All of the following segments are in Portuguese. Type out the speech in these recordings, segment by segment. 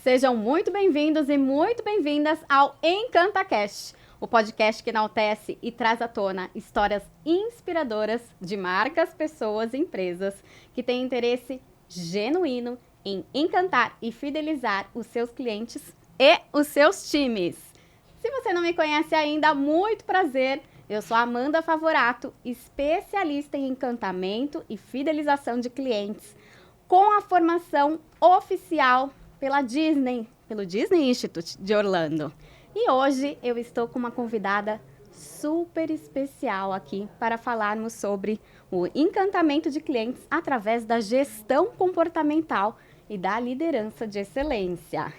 Sejam muito bem-vindos e muito bem-vindas ao EncantaCast, o podcast que enaltece e traz à tona histórias inspiradoras de marcas, pessoas e empresas que têm interesse genuíno em encantar e fidelizar os seus clientes e os seus times. Se você não me conhece ainda, muito prazer. Eu sou Amanda Favorato, especialista em encantamento e fidelização de clientes, com a formação oficial pelo Disney Institute de Orlando. E hoje eu estou com uma convidada super especial aqui para falarmos sobre o encantamento de clientes através da gestão comportamental e da liderança de excelência.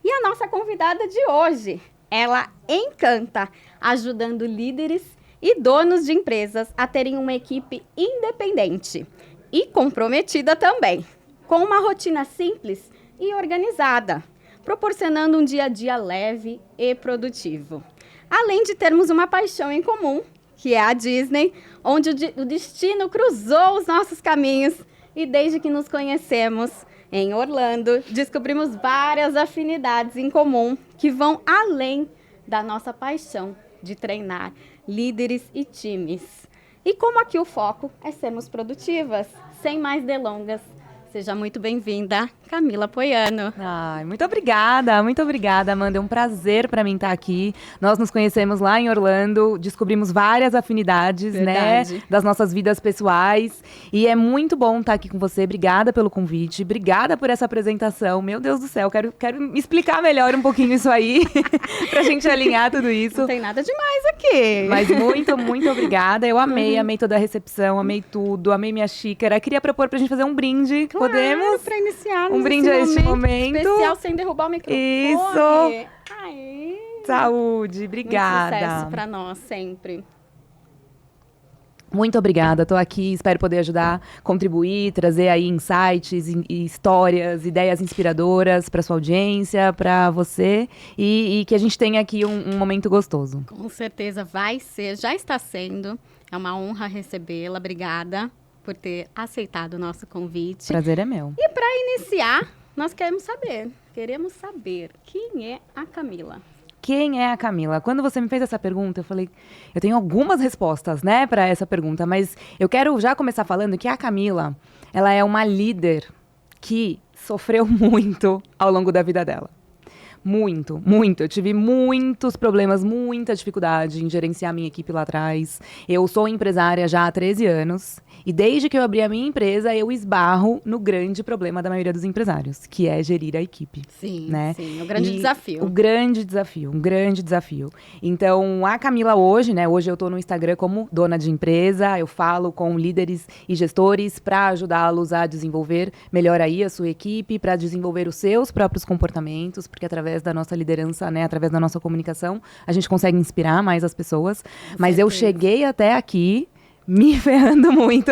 E a nossa convidada de hoje, ela encanta, ajudando líderes e donos de empresas a terem uma equipe independente e comprometida também, com uma rotina simples e organizada, proporcionando um dia a dia leve e produtivo. Além de termos uma paixão em comum, que é a Disney, onde o destino cruzou os nossos caminhos e desde que nos conhecemos em Orlando, descobrimos várias afinidades em comum que vão além da nossa paixão de treinar líderes e times. E como aqui o foco é sermos produtivas, sem mais delongas, seja muito bem-vinda, Camila Poiano. Ai, muito obrigada, Amanda. É um prazer para mim estar aqui. Nós nos conhecemos lá em Orlando, descobrimos várias afinidades, Verdade, né, das nossas vidas pessoais. E é muito bom estar aqui com você. Obrigada pelo convite, obrigada por essa apresentação. Meu Deus do céu, quero me explicar melhor um pouquinho isso aí, pra gente alinhar tudo isso. Não tem nada demais aqui. Mas muito obrigada. Eu amei toda a recepção, amei tudo, amei minha xícara. Queria propor pra gente fazer um brinde. Claro, podemos? Para iniciar Um brinde a este momento. Especial sem derrubar o microfone. Isso. Aê. Saúde, obrigada. Muito sucesso para nós sempre. Muito obrigada, estou aqui, espero poder ajudar, contribuir, trazer aí insights, histórias, ideias inspiradoras para sua audiência, para você e que a gente tenha aqui um momento gostoso. Com certeza vai ser, já está sendo, é uma honra recebê-la, obrigada por ter aceitado o nosso convite. Prazer é meu. E para iniciar, nós queremos saber quem é a Camila. Quem é a Camila? Quando você me fez essa pergunta, eu falei, eu tenho algumas respostas, né, para essa pergunta, mas eu quero já começar falando que a Camila, ela é uma líder que sofreu muito ao longo da vida dela. Muito. Eu tive muitos problemas, muita dificuldade em gerenciar minha equipe lá atrás. Eu sou empresária já há 13 anos. E desde que eu abri a minha empresa, eu esbarro no grande problema da maioria dos empresários, que é gerir a equipe. Sim, né? sim. O grande desafio. Um grande desafio. Então, a Camila hoje, né? Hoje eu tô no Instagram como dona de empresa. Eu falo com líderes e gestores para ajudá-los a desenvolver melhor aí a sua equipe, para desenvolver os seus próprios comportamentos, porque através da nossa liderança, né, através da nossa comunicação, a gente consegue inspirar mais as pessoas. Mas eu cheguei até aqui me ferrando muito,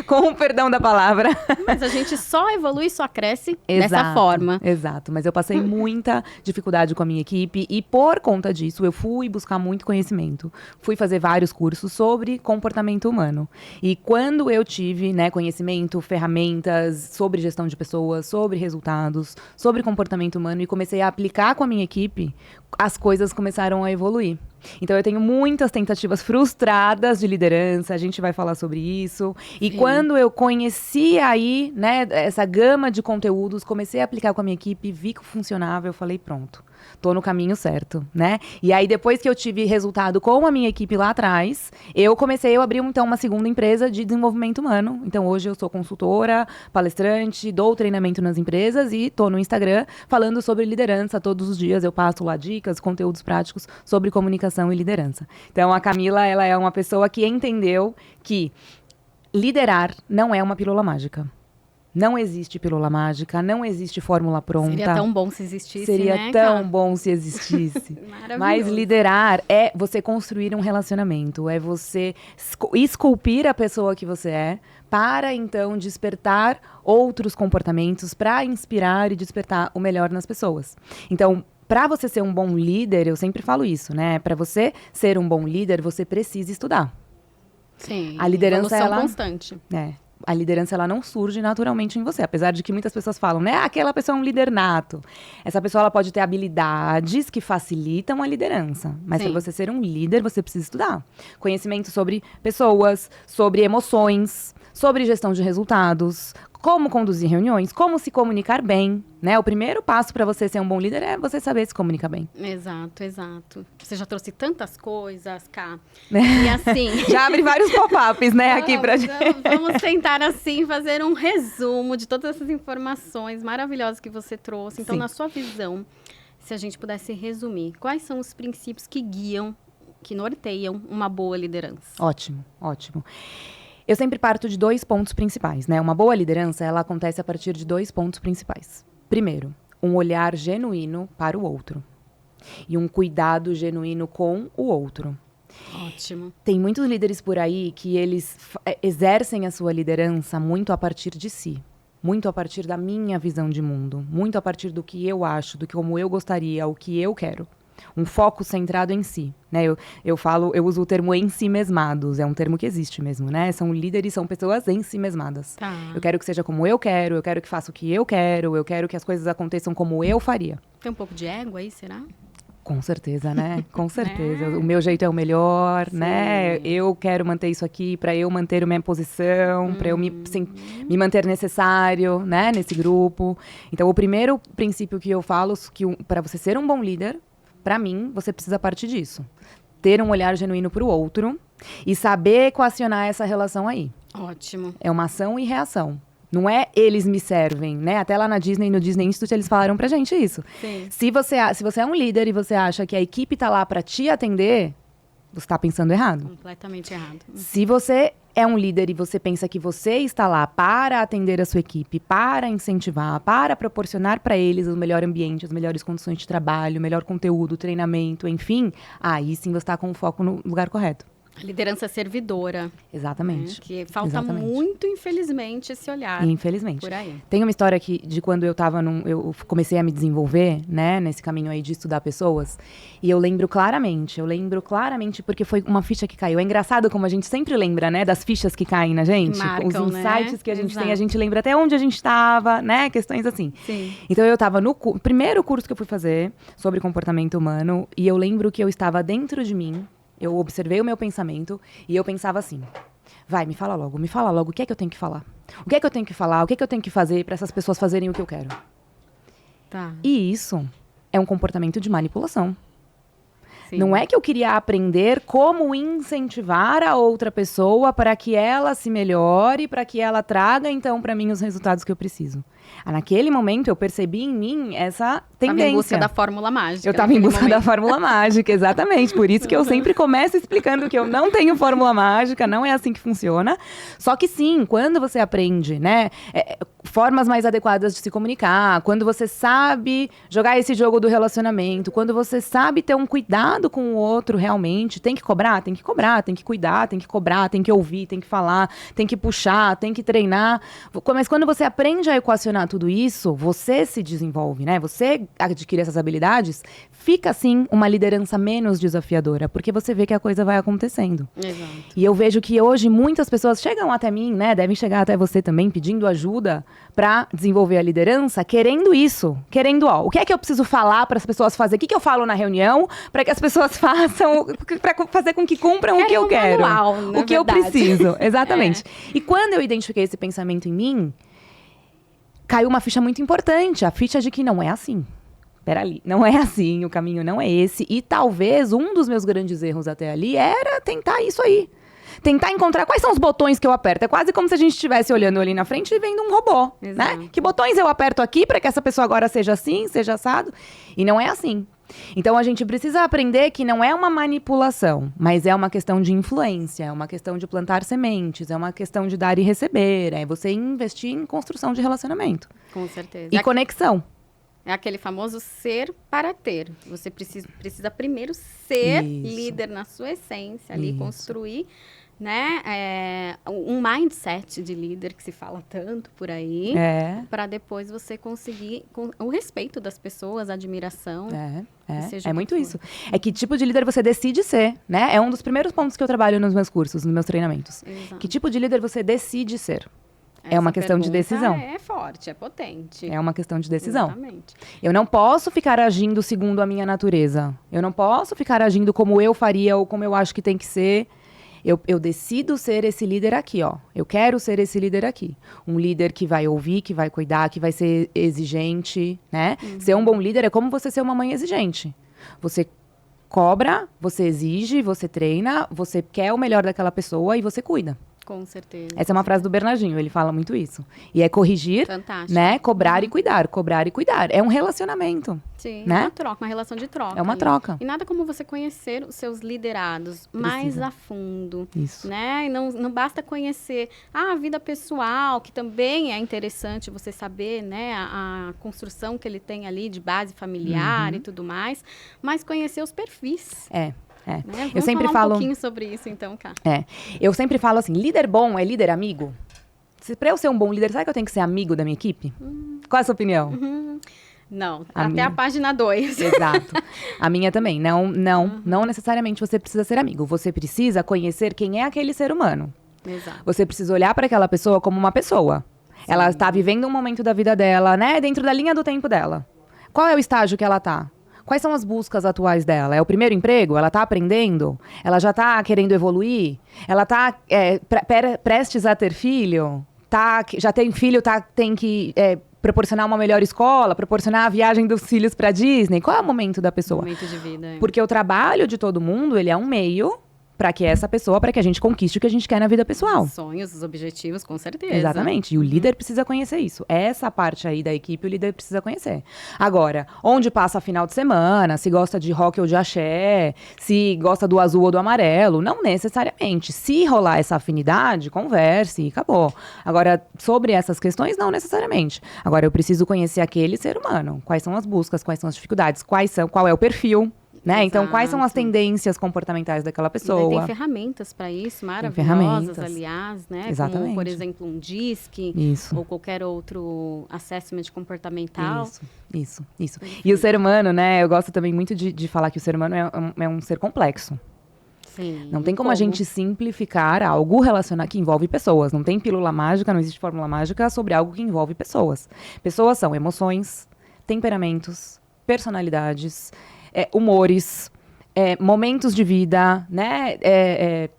com o perdão da palavra. Mas a gente só evolui, só cresce dessa forma. Exato, mas eu passei muita dificuldade com a minha equipe e por conta disso eu fui buscar muito conhecimento. Fui fazer vários cursos sobre comportamento humano. E quando eu tive, né, conhecimento, ferramentas sobre gestão de pessoas, sobre resultados, sobre comportamento humano e comecei a aplicar com a minha equipe, as coisas começaram a evoluir. Então, eu tenho muitas tentativas frustradas de liderança, a gente vai falar sobre isso. E quando eu conheci aí, né, essa gama de conteúdos, comecei a aplicar com a minha equipe, vi que funcionava, eu falei, pronto, tô no caminho certo, né? E aí, depois que eu tive resultado com a minha equipe lá atrás, eu abri, então, uma segunda empresa de desenvolvimento humano. Então, hoje eu sou consultora, palestrante, dou treinamento nas empresas e tô no Instagram falando sobre liderança. Todos os dias eu passo lá dicas, conteúdos práticos sobre comunicação e liderança. Então, a Camila, ela é uma pessoa que entendeu que liderar não é uma pílula mágica. Não existe pílula mágica, não existe fórmula pronta. Seria tão bom se existisse, Seria né, tão cara? bom se existisse. Maravilhoso. Mas liderar é você construir um relacionamento, é você esculpir a pessoa que você é para, então, despertar outros comportamentos, para inspirar e despertar o melhor nas pessoas. Então, para você ser um bom líder, eu sempre falo isso, né? Para você ser um bom líder, você precisa estudar. Sim, A liderança, evolução constante. A liderança, ela não surge naturalmente em você. Apesar de que muitas pessoas falam, né? Aquela pessoa é um líder nato. Essa pessoa, ela pode ter habilidades que facilitam a liderança. Mas para você ser um líder, você precisa estudar. Conhecimento sobre pessoas, sobre emoções, sobre gestão de resultados, como conduzir reuniões, como se comunicar bem, né? O primeiro passo para você ser um bom líder é você saber se comunicar bem. Exato, exato. Você já trouxe tantas coisas, Ká. E assim... Já abre vários pop-ups, né, aqui pra gente. Vamos tentar, assim, fazer um resumo de todas essas informações maravilhosas que você trouxe. Então, na sua visão, se a gente pudesse resumir, quais são os princípios que guiam, que norteiam uma boa liderança? Ótimo, ótimo. Eu sempre parto de 2 pontos principais, né? Uma boa liderança, ela acontece a partir de 2 pontos principais. Primeiro, um olhar genuíno para o outro. E um cuidado genuíno com o outro. Ótimo. Tem muitos líderes por aí que eles exercem a sua liderança muito a partir de si. Muito a partir da minha visão de mundo. Muito a partir do que eu acho, do que como eu gostaria, o que eu quero. Um foco centrado em si, né? Eu uso o termo ensimesmados, é um termo que existe mesmo, né? São líderes, são pessoas ensimesmadas. Tá. Eu quero que seja como eu quero que faça o que eu quero que as coisas aconteçam como eu faria. Tem um pouco de ego aí, será? Com certeza, né? Com certeza. O meu jeito é o melhor, né? Eu quero manter isso aqui para eu manter a minha posição, para eu me manter necessário, né? Nesse grupo. Então, o primeiro princípio que eu falo, que para você ser um bom líder, para mim, você precisa partir disso. Ter um olhar genuíno para o outro e saber equacionar essa relação aí. Ótimo. É uma ação e reação. Não é eles me servem, né? Até lá na Disney, no Disney Institute, eles falaram pra gente isso. Sim. Se você é um líder e você acha que a equipe tá lá para te atender, você tá pensando errado. Completamente errado. Se você é um líder e você pensa que você está lá para atender a sua equipe, para incentivar, para proporcionar para eles o melhor ambiente, as melhores condições de trabalho, o melhor conteúdo, treinamento, enfim, aí sim você está com o foco no lugar correto. Liderança servidora. Exatamente. Né? Que falta muito, infelizmente, esse olhar. Infelizmente. Por aí. Tem uma história aqui de quando eu comecei a me desenvolver, né, nesse caminho aí de estudar pessoas. E eu lembro claramente porque foi uma ficha que caiu. É engraçado como a gente sempre lembra, né, das fichas que caem na gente. Marcam, os insights, né? Que a gente Exato. tem, a gente lembra até onde a gente estava, né, questões assim. Sim. Então eu estava no primeiro curso que eu fui fazer sobre comportamento humano e eu lembro que eu estava dentro de mim. Eu observei o meu pensamento e eu pensava assim, vai, me fala logo, o que é que eu tenho que falar? O que é que eu tenho que falar? O que é que eu tenho que fazer para essas pessoas fazerem o que eu quero? Tá. E isso é um comportamento de manipulação. Sim. Não é que eu queria aprender como incentivar a outra pessoa para que ela se melhore, para que ela traga, então, para mim os resultados que eu preciso. Naquele momento, eu percebi em mim essa tendência. Estava em busca da fórmula mágica. Eu estava em busca da fórmula mágica, exatamente. Por isso que eu sempre começo explicando que eu não tenho fórmula mágica, não é assim que funciona. Só que sim, quando você aprende, né, formas mais adequadas de se comunicar, quando você sabe jogar esse jogo do relacionamento, quando você sabe ter um cuidado com o outro realmente, tem que cobrar, tem que cuidar, tem que cobrar, tem que ouvir, tem que falar, tem que puxar, tem que treinar. Mas quando você aprende a equacionar tudo isso, você se desenvolve, né? Você adquire essas habilidades, fica, assim, uma liderança menos desafiadora, porque você vê que a coisa vai acontecendo. Exato. E eu vejo que hoje muitas pessoas chegam até mim, né? Devem chegar até você também, pedindo ajuda para desenvolver a liderança, querendo isso. Querendo, o que é que eu preciso falar para as pessoas fazerem? O que eu falo na reunião para que as pessoas façam, para fazer com que cumpram o que eu quero. Manual, o que eu preciso. Exatamente. E quando eu identifiquei esse pensamento em mim, caiu uma ficha muito importante, a ficha de que não é assim. Peraí, não é assim, o caminho não é esse. E talvez um dos meus grandes erros até ali era tentar isso aí. Tentar encontrar quais são os botões que eu aperto. É quase como se a gente estivesse olhando ali na frente e vendo um robô, né? Que botões eu aperto aqui para que essa pessoa agora seja assim, seja assado? E não é assim. Então, a gente precisa aprender que não é uma manipulação, mas é uma questão de influência, é uma questão de plantar sementes, é uma questão de dar e receber, é você investir em construção de relacionamento. Com certeza. E conexão. É aquele famoso ser para ter. Você precisa primeiro ser líder na sua essência, ali construir né, um mindset de líder que se fala tanto por aí, para depois você conseguir o respeito das pessoas, a admiração. É muito isso. É que tipo de líder você decide ser, né? É um dos primeiros pontos que eu trabalho nos meus cursos, nos meus treinamentos. Exato. Que tipo de líder você decide ser? É uma questão de decisão. É forte, é potente. É uma questão de decisão. Exatamente. Eu não posso ficar agindo segundo a minha natureza. Eu não posso ficar agindo como eu faria ou como eu acho que tem que ser. Eu decido ser esse líder aqui, ó. Eu quero ser esse líder aqui. Um líder que vai ouvir, que vai cuidar, que vai ser exigente, né? Ser um bom líder é como você ser uma mãe exigente. Você cobra, você exige, você treina, você quer o melhor daquela pessoa e você cuida. Com certeza. Essa é uma frase do Bernardinho, ele fala muito isso. E é corrigir, né? Cobrar e cuidar, cobrar e cuidar. É um relacionamento. Sim, né? É uma troca, uma relação de troca. É uma troca. E nada como você conhecer os seus liderados mais a fundo. Isso. Né? E não basta conhecer a vida pessoal, que também é interessante você saber, né? A construção que ele tem ali de base familiar e tudo mais. Mas conhecer os perfis. Né? Vamos eu sempre falar falo um pouquinho sobre isso, então, Ká. Eu sempre falo assim, líder bom é líder amigo? Pra eu ser um bom líder, será que eu tenho que ser amigo da minha equipe? Qual é a sua opinião? Não, até a página 2. Exato. A minha também. Não necessariamente você precisa ser amigo. Você precisa conhecer quem é aquele ser humano. Exato. Você precisa olhar para aquela pessoa como uma pessoa. Sim. Ela está vivendo um momento da vida dela, né? Dentro da linha do tempo dela. Qual é o estágio que ela está? Quais são as buscas atuais dela? É o primeiro emprego? Ela está aprendendo? Ela já está querendo evoluir? Ela está prestes a ter filho? Já tem filho, tem que proporcionar uma melhor escola? Proporcionar a viagem dos filhos para Disney? Qual é o momento da pessoa? Momento de vida. Porque o trabalho de todo mundo, ele é um meio para que a gente conquiste o que a gente quer na vida pessoal. Os sonhos, os objetivos, com certeza. Exatamente. E o líder precisa conhecer isso. Essa parte aí da equipe, o líder precisa conhecer. Agora, onde passa final de semana, se gosta de rock ou de axé, se gosta do azul ou do amarelo, não necessariamente. Se rolar essa afinidade, converse e acabou. Agora, sobre essas questões, não necessariamente. Agora, eu preciso conhecer aquele ser humano. Quais são as buscas, quais são as dificuldades, qual é o perfil. Né? Então, quais são as tendências comportamentais daquela pessoa? Tem ferramentas para isso, maravilhosas, aliás, né? Exatamente. Como, por exemplo, um DISC ou qualquer outro assessment comportamental. Isso. E o ser humano, né? Eu gosto também muito de falar que o ser humano é um ser complexo. Sim. Não tem como a gente simplificar algo que envolve pessoas. Não tem pílula mágica, não existe fórmula mágica sobre algo que envolve pessoas. Pessoas são emoções, temperamentos, personalidades, humores, momentos de vida, né?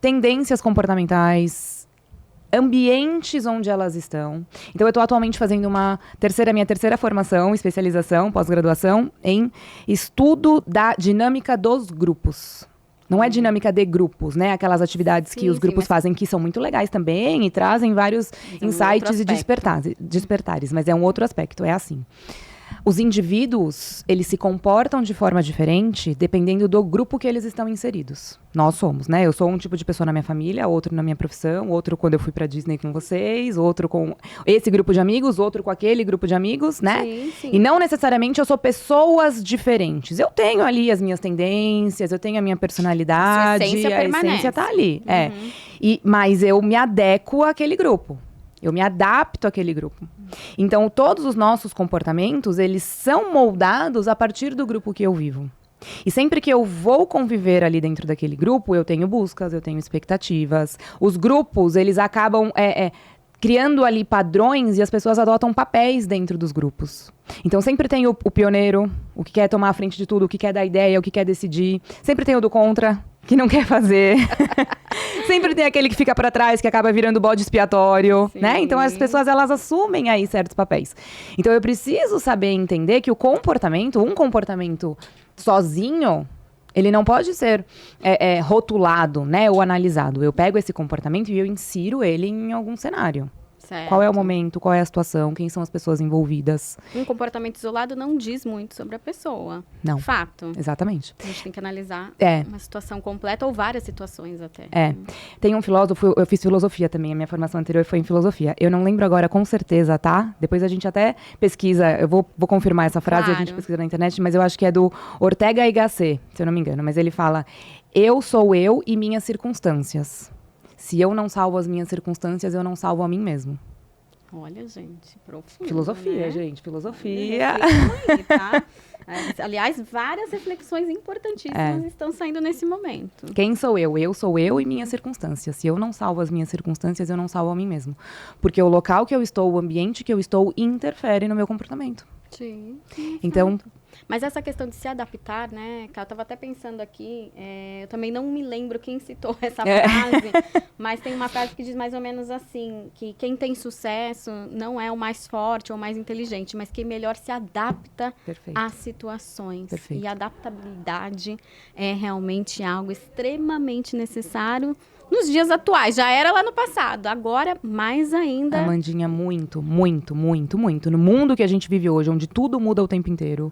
Tendências comportamentais, ambientes onde elas estão. Então, eu estou atualmente fazendo minha terceira formação, especialização, pós-graduação, em estudo da dinâmica dos grupos. Não é dinâmica de grupos, né? Aquelas atividades que os grupos fazem que são muito legais também e trazem vários insights e despertares. Mas é um outro aspecto, é assim. Os indivíduos, eles se comportam de forma diferente dependendo do grupo que eles estão inseridos. Nós somos, né? Eu sou um tipo de pessoa na minha família, outro na minha profissão, outro quando eu fui pra Disney com vocês, outro com esse grupo de amigos, outro com aquele grupo de amigos, né? Sim. E não necessariamente eu sou pessoas diferentes. Eu tenho ali as minhas tendências, eu tenho a minha personalidade, a essência tá ali. Mas eu me adequo àquele grupo. Eu me adapto àquele grupo. Então, todos os nossos comportamentos, eles são moldados a partir do grupo que eu vivo. E sempre que eu vou conviver ali dentro daquele grupo, eu tenho buscas, eu tenho expectativas. Os grupos, eles acabam criando ali padrões e as pessoas adotam papéis dentro dos grupos. Então, sempre tem o pioneiro, o que quer tomar a frente de tudo, o que quer dar ideia, o que quer decidir. Sempre tem o do contra, que não quer fazer. Sempre tem aquele que fica para trás, que acaba virando bode expiatório, né? Então, as pessoas, elas assumem aí certos papéis. Então, eu preciso saber entender que um comportamento sozinho, ele não pode ser rotulado, né? Ou analisado. Eu pego esse comportamento e eu insiro ele em algum cenário. Certo. Qual é o momento, qual é a situação, quem são as pessoas envolvidas. Um comportamento isolado não diz muito sobre a pessoa. Não. Fato. Exatamente. A gente tem que analisar uma situação completa ou várias situações até. Tem um filósofo, eu fiz filosofia também, a minha formação anterior foi em filosofia. Eu não lembro agora com certeza, tá? Depois a gente até pesquisa, eu vou confirmar essa frase, a gente pesquisa na internet, mas eu acho que é do Ortega y Gasset, se eu não me engano. Mas ele fala, eu sou eu e minhas circunstâncias. se eu não salvo as minhas circunstâncias, eu não salvo a mim mesmo. Olha, gente, profundo, Filosofia, né? gente, filosofia. Aí, tá? Aliás, várias reflexões importantíssimas estão saindo nesse momento. Quem sou eu? Eu sou eu e minhas circunstâncias. Se eu não salvo as minhas circunstâncias, eu não salvo a mim mesmo. Porque o local que eu estou, o ambiente que eu estou, interfere no meu comportamento. Sim. Então, mas essa questão de se adaptar, né? Eu estava até pensando aqui, eu também não me lembro quem citou essa frase, mas tem uma frase que diz mais ou menos assim, que quem tem sucesso não é o mais forte ou mais inteligente, mas quem melhor se adapta às situações. Perfeito. E a adaptabilidade é realmente algo extremamente necessário nos dias atuais. Já era lá no passado, agora mais ainda. Amandinha, muito, muito, muito, muito. No mundo que a gente vive hoje, onde tudo muda o tempo inteiro,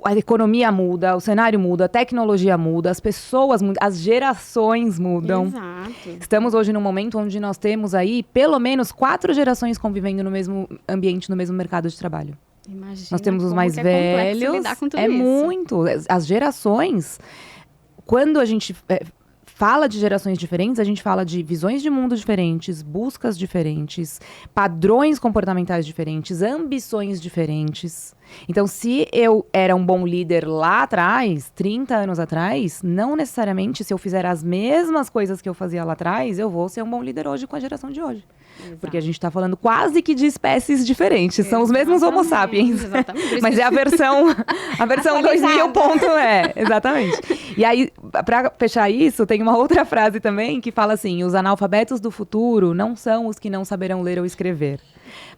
a economia muda, o cenário muda, a tecnologia muda, as pessoas mudam, as gerações mudam. Exato. Estamos hoje num momento onde nós temos aí pelo menos 4 gerações convivendo no mesmo ambiente, no mesmo mercado de trabalho. Imagina. Nós temos os mais velhos. Lidar com tudo é isso. Muito. As gerações, quando a gente fala de gerações diferentes, a gente fala de visões de mundo diferentes, buscas diferentes, padrões comportamentais diferentes, ambições diferentes. Então, se eu era um bom líder lá atrás, 30 anos atrás, não necessariamente se eu fizer as mesmas coisas que eu fazia lá atrás, eu vou ser um bom líder hoje com a geração de hoje. Exato. Porque a gente está falando quase que de espécies diferentes. São os mesmos Homo sapiens. Exatamente. Mas é a versão 2000 ponto exatamente. E aí, para fechar isso, tem uma outra frase também que fala assim: os analfabetos do futuro não são os que não saberão ler ou escrever,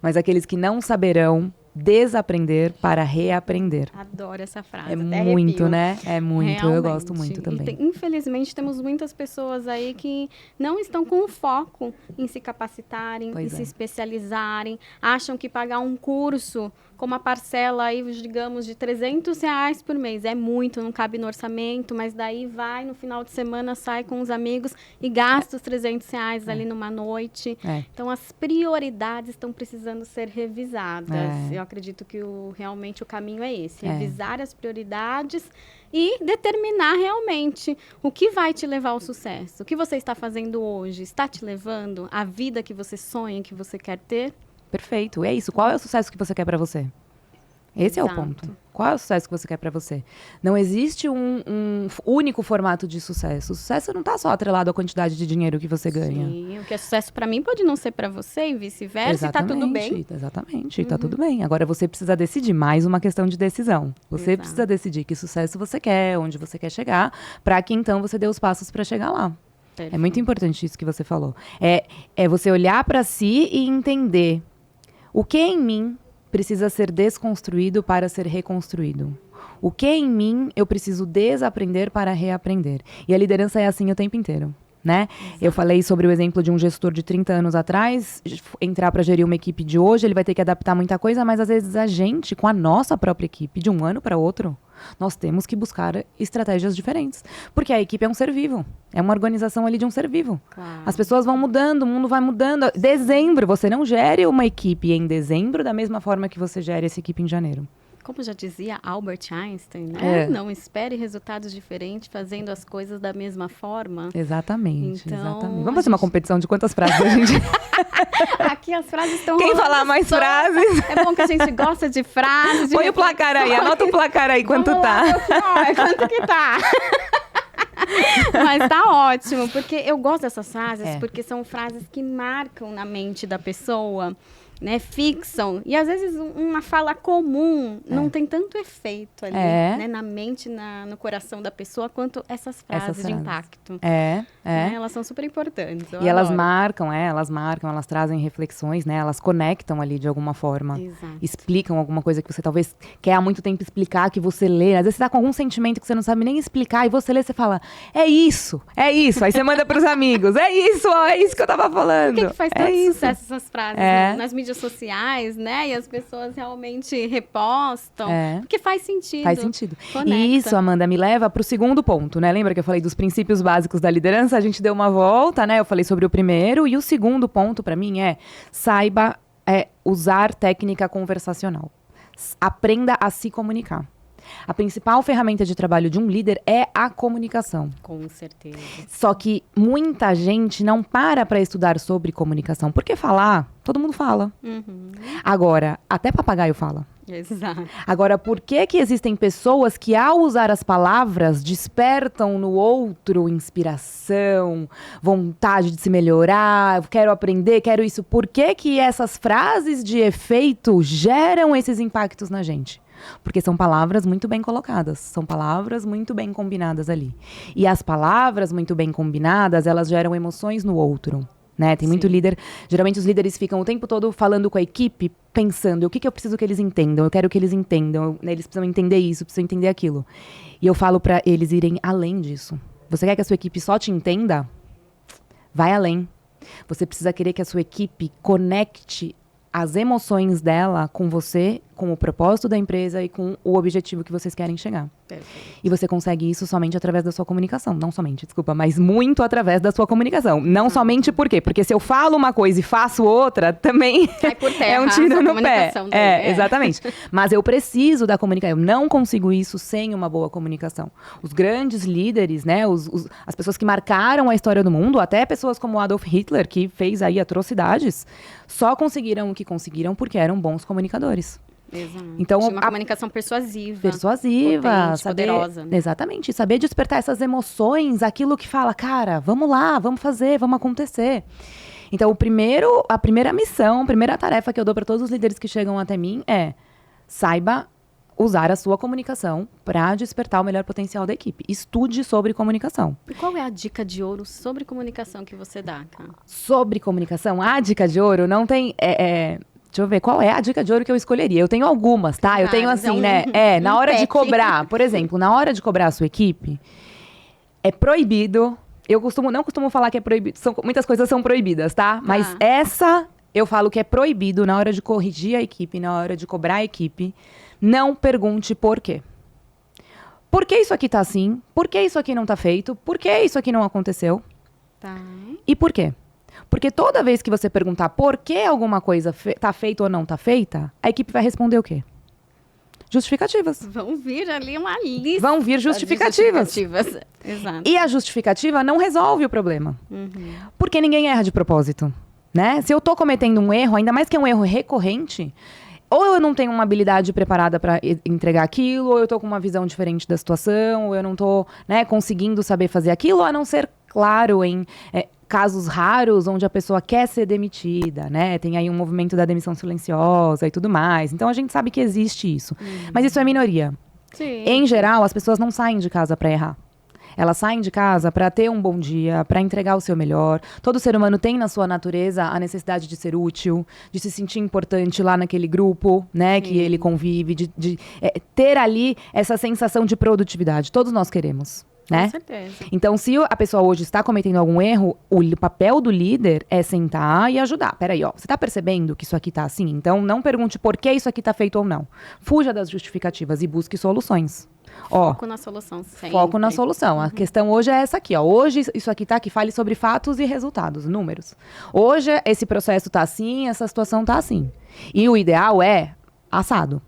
mas aqueles que não saberão desaprender para reaprender. Adoro essa frase. É até muito, arrepio. né? É muito. Realmente. Eu gosto muito também. Infelizmente, temos muitas pessoas aí que não estão com foco em se capacitarem, Pois em é. se especializarem, acham que pagar um curso com uma parcela aí, digamos, de R$300 por mês é muito, não cabe no orçamento, mas daí vai no final de semana, sai com os amigos e gasta os R$300 ali numa noite. Então, as prioridades estão precisando ser revisadas. Eu acredito que realmente o caminho é esse, revisar as prioridades e determinar realmente o que vai te levar ao sucesso. O que você está fazendo hoje está te levando à vida que você sonha, que você quer ter? Perfeito. É isso. Qual é o sucesso que você quer para você? Esse Exato. é o ponto. Qual é o sucesso que você quer para você? Não existe um único formato de sucesso. O sucesso não está só atrelado à quantidade de dinheiro que você ganha. Sim, o que é sucesso para mim pode não ser para você e vice-versa, e tá tudo bem. Exatamente, tá tudo bem. Agora você precisa decidir, mais uma questão de decisão. Você Exato. precisa decidir que sucesso você quer, onde você quer chegar, para que então você dê os passos para chegar lá. Perfeito. É muito importante isso que você falou. É você olhar para si e entender o que em mim precisa ser desconstruído para ser reconstruído. O que em mim eu preciso desaprender para reaprender. E a liderança é assim o tempo inteiro, né? Eu falei sobre o exemplo de um gestor de 30 anos atrás, entrar para gerir uma equipe de hoje, ele vai ter que adaptar muita coisa, mas às vezes a gente, com a nossa própria equipe, de um ano para outro, nós temos que buscar estratégias diferentes. Porque a equipe é um ser vivo. É uma organização ali de um ser vivo. Claro. As pessoas vão mudando, o mundo vai mudando. Dezembro, você não gere uma equipe em dezembro da mesma forma que você gera essa equipe em janeiro. Como já dizia Albert Einstein, né? Não espere resultados diferentes fazendo as coisas da mesma forma. Exatamente, Então, exatamente. Vamos fazer uma competição de quantas frases a gente... Aqui as frases estão Quem falar mais frases? É bom que a gente gosta de frases. Põe o placar aí, anota o placar aí, quanto Vamos tá. Lá, quanto que tá? Mas tá ótimo, porque eu gosto dessas frases, porque são frases que marcam na mente da pessoa, né, fixam. E às vezes uma fala comum não tem tanto efeito ali, né, na mente, no coração da pessoa, quanto essas frases de impacto. Né, elas são super importantes. E elas marcam, elas trazem reflexões, né? Elas conectam ali de alguma forma. Exato. Explicam alguma coisa que você talvez quer há muito tempo explicar, que você lê. Às vezes você tá com algum sentimento que você não sabe nem explicar, e você lê, você fala, é isso. Aí você manda pros amigos, é isso que eu tava falando. Por que faz tanto sucesso essas frases nas mídias sociais, né? E as pessoas realmente repostam. Porque faz sentido. Faz sentido. Conecta. E isso, Amanda, me leva pro segundo ponto, né? Lembra que eu falei dos princípios básicos da liderança? A gente deu uma volta, né? Eu falei sobre o primeiro. E o segundo ponto, para mim, saiba usar técnica conversacional. Aprenda a se comunicar. A principal ferramenta de trabalho de um líder é a comunicação. Com certeza. Só que muita gente não para estudar sobre comunicação. Porque falar, todo mundo fala. Agora, até papagaio fala. Exato. Agora, por que existem pessoas que, ao usar as palavras, despertam no outro inspiração, vontade de se melhorar, quero aprender, quero isso? Por que essas frases de efeito geram esses impactos na gente? Porque são palavras muito bem colocadas, são palavras muito bem combinadas ali. E as palavras muito bem combinadas, elas geram emoções no outro. Né? Tem muito líder, geralmente os líderes ficam o tempo todo falando com a equipe, pensando, o que eu preciso que eles entendam, eu quero que eles entendam, eles precisam entender isso, precisam entender aquilo. E eu falo pra eles irem além disso. Você quer que a sua equipe só te entenda? Vai além. Você precisa querer que a sua equipe conecte as emoções dela com você, com o propósito da empresa e com o objetivo que vocês querem chegar. Perfeito. E você consegue isso somente através da sua comunicação. Não somente, desculpa, mas muito através da sua comunicação. Não somente por quê? Porque se eu falo uma coisa e faço outra, também Cai por terra, é um tiro no pé. Daí, Exatamente. Mas eu preciso da comunicação. Eu não consigo isso sem uma boa comunicação. Os grandes líderes, né, as pessoas que marcaram a história do mundo, até pessoas como Adolf Hitler, que fez aí atrocidades, só conseguiram o que conseguiram porque eram bons comunicadores. Exato. Então, uma comunicação persuasiva. Potente, saber, poderosa. Né? Exatamente. Saber despertar essas emoções, aquilo que fala, cara, vamos lá, vamos fazer, vamos acontecer. Então, a primeira missão, a primeira tarefa que eu dou para todos os líderes que chegam até mim é: saiba usar a sua comunicação para despertar o melhor potencial da equipe. Estude sobre comunicação. E qual é a dica de ouro sobre comunicação que você dá, cara? Sobre comunicação, a dica de ouro não tem... Deixa eu ver, qual é a dica de ouro que eu escolheria? Eu tenho algumas, tá? Eu tenho assim, né? Na hora de cobrar, por exemplo, na hora de cobrar a sua equipe, é proibido. Eu não costumo falar que é proibido. Muitas coisas são proibidas, tá? Mas essa, eu falo que é proibido na hora de corrigir a equipe, na hora de cobrar a equipe. Não pergunte por quê. Por que isso aqui tá assim? Por que isso aqui não tá feito? Por que isso aqui não aconteceu? Tá. E por quê? Porque toda vez que você perguntar por que alguma coisa tá feita ou não tá feita, a equipe vai responder o quê? Justificativas. Vão vir ali uma lista. Vão vir justificativas. Exato. E a justificativa não resolve o problema. Porque ninguém erra de propósito, né? Se eu tô cometendo um erro, ainda mais que é um erro recorrente, ou eu não tenho uma habilidade preparada para entregar aquilo, ou eu tô com uma visão diferente da situação, ou eu não tô, né, conseguindo saber fazer aquilo, a não ser, claro, em casos raros onde a pessoa quer ser demitida, né? Tem aí um movimento da demissão silenciosa e tudo mais. Então, a gente sabe que existe isso. Mas isso é minoria. Sim. Em geral, as pessoas não saem de casa para errar. Elas saem de casa para ter um bom dia, para entregar o seu melhor. Todo ser humano tem na sua natureza a necessidade de ser útil, de se sentir importante lá naquele grupo, né, que ele convive, de ter ali essa sensação de produtividade. Todos nós queremos. Né? Com certeza. Então, se a pessoa hoje está cometendo algum erro, o papel do líder é sentar e ajudar. Peraí, ó, você está percebendo que isso aqui está assim? Então, não pergunte por que isso aqui está feito ou não. Fuja das justificativas e busque soluções. Foco na solução sempre. Foco na solução. A questão hoje é essa aqui, ó. Hoje isso aqui tá que fale sobre fatos e resultados, números. Hoje esse processo tá assim, essa situação tá assim. E o ideal é assado.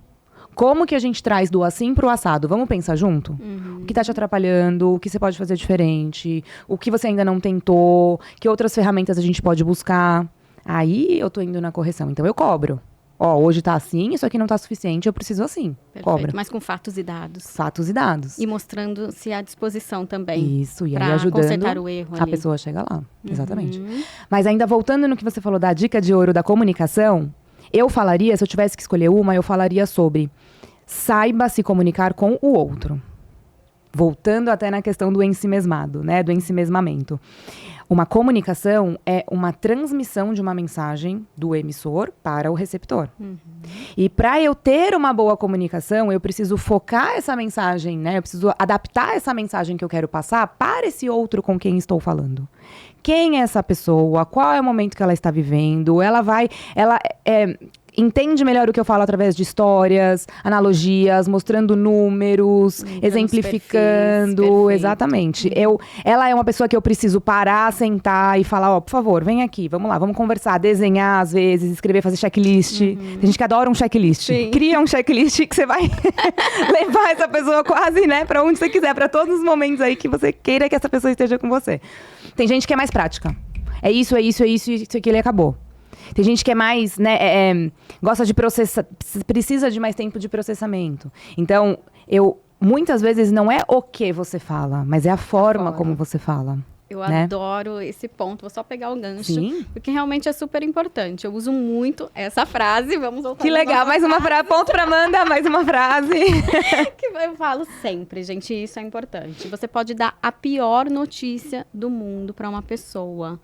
Como que a gente traz do assim pro assado? Vamos pensar junto? O que tá te atrapalhando? O que você pode fazer diferente? O que você ainda não tentou? Que outras ferramentas a gente pode buscar? Aí eu tô indo na correção. Então eu cobro. Ó, hoje tá assim, isso aqui não tá suficiente, eu preciso assim. Perfeito, cobra. mas com fatos e dados. Fatos e dados. E mostrando-se à disposição também. Isso, e aí ajudando consertar o erro ali. a pessoa chega lá. Exatamente. Mas ainda voltando no que você falou da dica de ouro da comunicação, eu falaria, se eu tivesse que escolher uma, eu falaria sobre saiba se comunicar com o outro. Voltando até na questão do ensimesmado, né? Do ensimesmamento. Uma comunicação é uma transmissão de uma mensagem do emissor para o receptor. E para eu ter uma boa comunicação, eu preciso focar essa mensagem, né? Eu preciso adaptar essa mensagem que eu quero passar para esse outro com quem estou falando. Quem é essa pessoa? Qual é o momento que ela está vivendo? entende melhor o que eu falo através de histórias, analogias, mostrando números, exemplificando. Perfeito. Exatamente. Ela é uma pessoa que eu preciso parar, sentar e falar, ó, por favor, vem aqui, vamos lá, vamos conversar, desenhar às vezes, escrever, fazer checklist. Tem gente que adora um checklist. Sim. Cria um checklist que você vai levar essa pessoa quase, né, pra onde você quiser, pra todos os momentos aí que você queira que essa pessoa esteja com você. Tem gente que é mais prática. É isso, isso aqui, ele acabou. Tem gente que é mais, né, gosta de processar, precisa de mais tempo de processamento. Então, muitas vezes não é o que você fala, mas é a forma como você fala. Eu adoro esse ponto, vou só pegar o gancho, Sim. porque realmente é super importante. Eu uso muito essa frase, vamos voltar. Que legal, mais uma frase, ponto pra Amanda, mais uma frase. Que eu falo sempre, gente, isso é importante. Você pode dar a pior notícia do mundo para uma pessoa.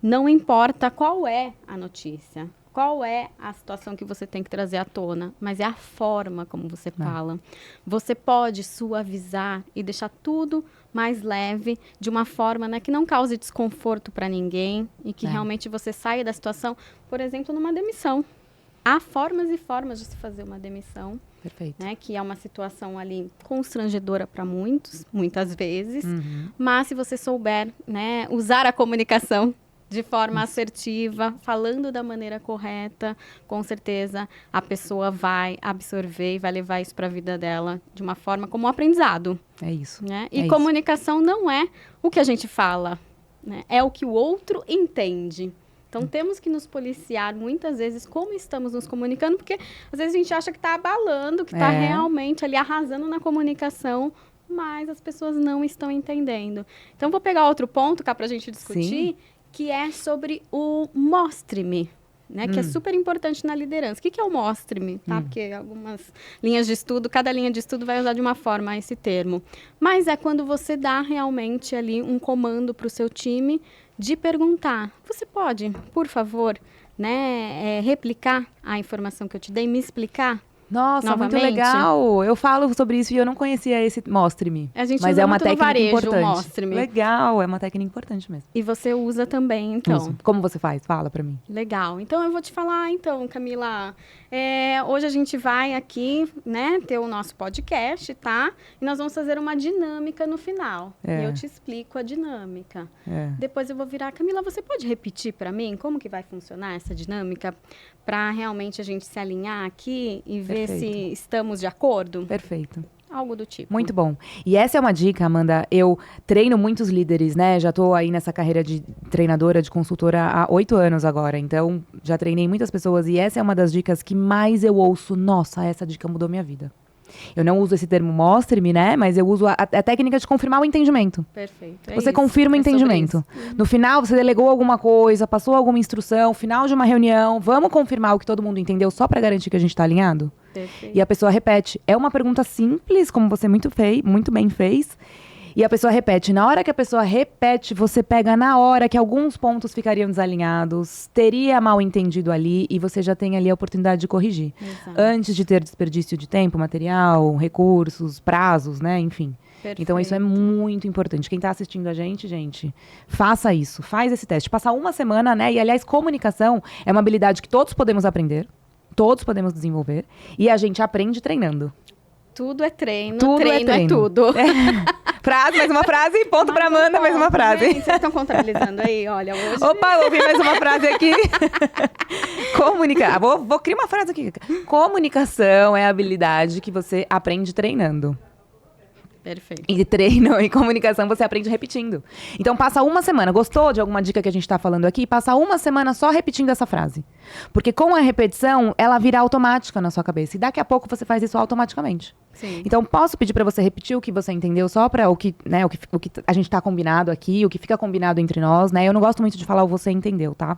Não importa qual é a notícia, qual é a situação que você tem que trazer à tona, mas é a forma como você fala. Você pode suavizar e deixar tudo mais leve, de uma forma, né, que não cause desconforto para ninguém e que realmente você saia da situação, por exemplo, numa demissão. Há formas e formas de se fazer uma demissão. Perfeito. Né, que é uma situação ali constrangedora para muitas vezes, mas se você souber, né, usar a comunicação de forma assertiva, falando da maneira correta, com certeza a pessoa vai absorver e vai levar isso para a vida dela de uma forma como um aprendizado. É isso. Né? E comunicação não é o que a gente fala, né? É o que o outro entende. Então, temos que nos policiar muitas vezes como estamos nos comunicando, porque às vezes a gente acha que está abalando, que está realmente ali arrasando na comunicação, mas as pessoas não estão entendendo. Então, vou pegar outro ponto cá para a gente discutir, que é sobre o mostre-me, né? Que é super importante na liderança. O que é o mostre-me? Tá? Porque algumas linhas de estudo, cada linha de estudo vai usar de uma forma esse termo. Mas é quando você dá realmente ali um comando para o seu time de perguntar, você pode, por favor, né, replicar a informação que eu te dei, me explicar? Nossa, novamente? muito legal. Eu falo sobre isso e eu não conhecia esse mostre-me. A gente mas usa é uma muito no técnica varejo, importante. mostre-me. Legal, é uma técnica importante mesmo. E você usa também, então. Isso. Como você faz? Fala pra mim. Legal. Então, eu vou te falar, então, Camila. Hoje a gente vai aqui, né, ter o nosso podcast, tá? E nós vamos fazer uma dinâmica no final. E eu te explico a dinâmica. Depois eu vou virar, Camila, você pode repetir pra mim como que vai funcionar essa dinâmica para realmente a gente se alinhar aqui e ver se estamos de acordo? Perfeito. Algo do tipo. Muito bom. E essa é uma dica, Amanda. Eu treino muitos líderes, né? Já tô aí nessa carreira de treinadora, de consultora há 8 anos agora. Então, já treinei muitas pessoas e essa é uma das dicas que mais eu ouço. Nossa, essa dica mudou minha vida. Eu não uso esse termo mostre-me, né? Mas eu uso a técnica de confirmar o entendimento. Perfeito. Você confirma o entendimento. No final, você delegou alguma coisa, passou alguma instrução, final de uma reunião, vamos confirmar o que todo mundo entendeu só pra garantir que a gente tá alinhado? Perfeito. E a pessoa repete. É uma pergunta simples, como você muito bem fez. E a pessoa repete. Na hora que a pessoa repete, você pega na hora que alguns pontos ficariam desalinhados, teria mal entendido ali e você já tem ali a oportunidade de corrigir. Exato. Antes de ter desperdício de tempo, material, recursos, prazos, né? Enfim. Perfeito. Então, isso é muito importante. Quem está assistindo a gente, faça isso. Faz esse teste. Passa uma semana, né? E, aliás, comunicação é uma habilidade que todos podemos aprender. Todos podemos desenvolver. E a gente aprende treinando. Tudo é treino. Tudo treino é treino. tudo. Frase, mais uma frase. Ponto pra Amanda, mais uma frase. Gente, vocês estão contabilizando aí? Olha, hoje... Opa, ouvi mais uma frase aqui. Vou criar uma frase aqui. Comunicação é a habilidade que você aprende treinando. Perfeito. E treino e comunicação você aprende repetindo. Então passa uma semana. Gostou de alguma dica que a gente está falando aqui? Passa uma semana só repetindo essa frase. Porque com a repetição, ela vira automática na sua cabeça. E daqui a pouco você faz isso automaticamente. Sim. Então posso pedir para você repetir o que você entendeu só para o que a gente está combinado aqui, o que fica combinado entre nós, né? Eu não gosto muito de falar o você entendeu, tá?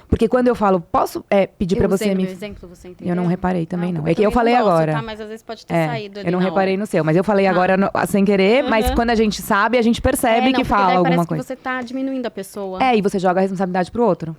Porque quando eu falo, posso pedir para você me... exemplo, você entendeu? Eu não reparei também, não. É que também eu falei não gosto, agora. Tá? Mas às vezes pode ter saído ali. Eu não reparei no seu, mas eu falei agora sem querer, mas quando a gente sabe, a gente percebe que fala alguma coisa. Parece que você tá diminuindo a pessoa. E você joga a responsabilidade pro outro.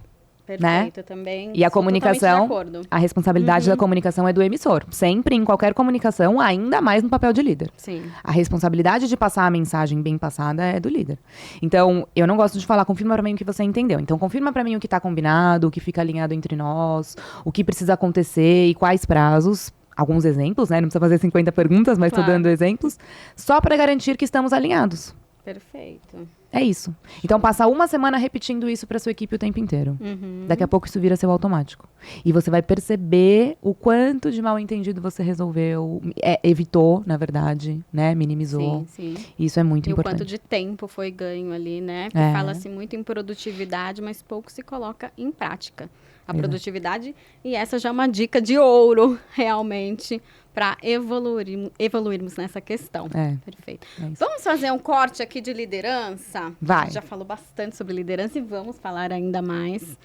Perfeito, também. E a sou totalmente de comunicação, acordo. a responsabilidade da comunicação é do emissor. Sempre, em qualquer comunicação, ainda mais no papel de líder. Sim. A responsabilidade de passar a mensagem bem passada é do líder. Então, eu não gosto de falar, confirma pra mim o que você entendeu. Então, confirma pra mim o que tá combinado, o que fica alinhado entre nós, o que precisa acontecer e quais prazos. Alguns exemplos, né? Não precisa fazer 50 perguntas, mas tô Claro. dando exemplos. Só pra garantir que estamos alinhados. Perfeito. É isso. Então, passa uma semana repetindo isso pra sua equipe o tempo inteiro. Daqui a pouco isso vira seu automático. E você vai perceber o quanto de mal entendido você resolveu, evitou, na verdade, né? Minimizou. Sim, sim. Isso é muito E o importante. quanto de tempo foi ganho ali, né? Porque É. fala-se muito em produtividade, mas pouco se coloca em prática. A Exato. produtividade, e essa já é uma dica de ouro, realmente, para evoluirmos nessa questão. É. Perfeito. É isso. Vamos fazer um corte aqui de liderança? Vai. A gente já falou bastante sobre liderança e vamos falar ainda mais.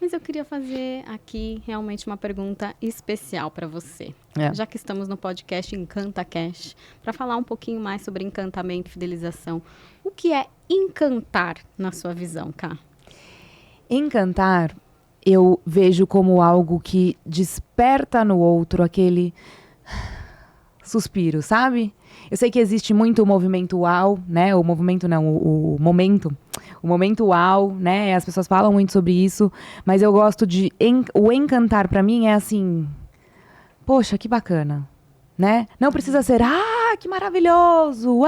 Mas eu queria fazer aqui realmente uma pergunta especial para você. É. Já que estamos no podcast Encanta Cash, para falar um pouquinho mais sobre encantamento e fidelização. O que é encantar na sua visão, Ká? Encantar, eu vejo como algo que desperta no outro aquele suspiro, sabe? Eu sei que existe muito o movimento uau, né? O movimento não, o momento. O momento uau, né? As pessoas falam muito sobre isso, mas eu gosto de... O encantar pra mim é assim... Poxa, que bacana, né? Não precisa ser, que maravilhoso,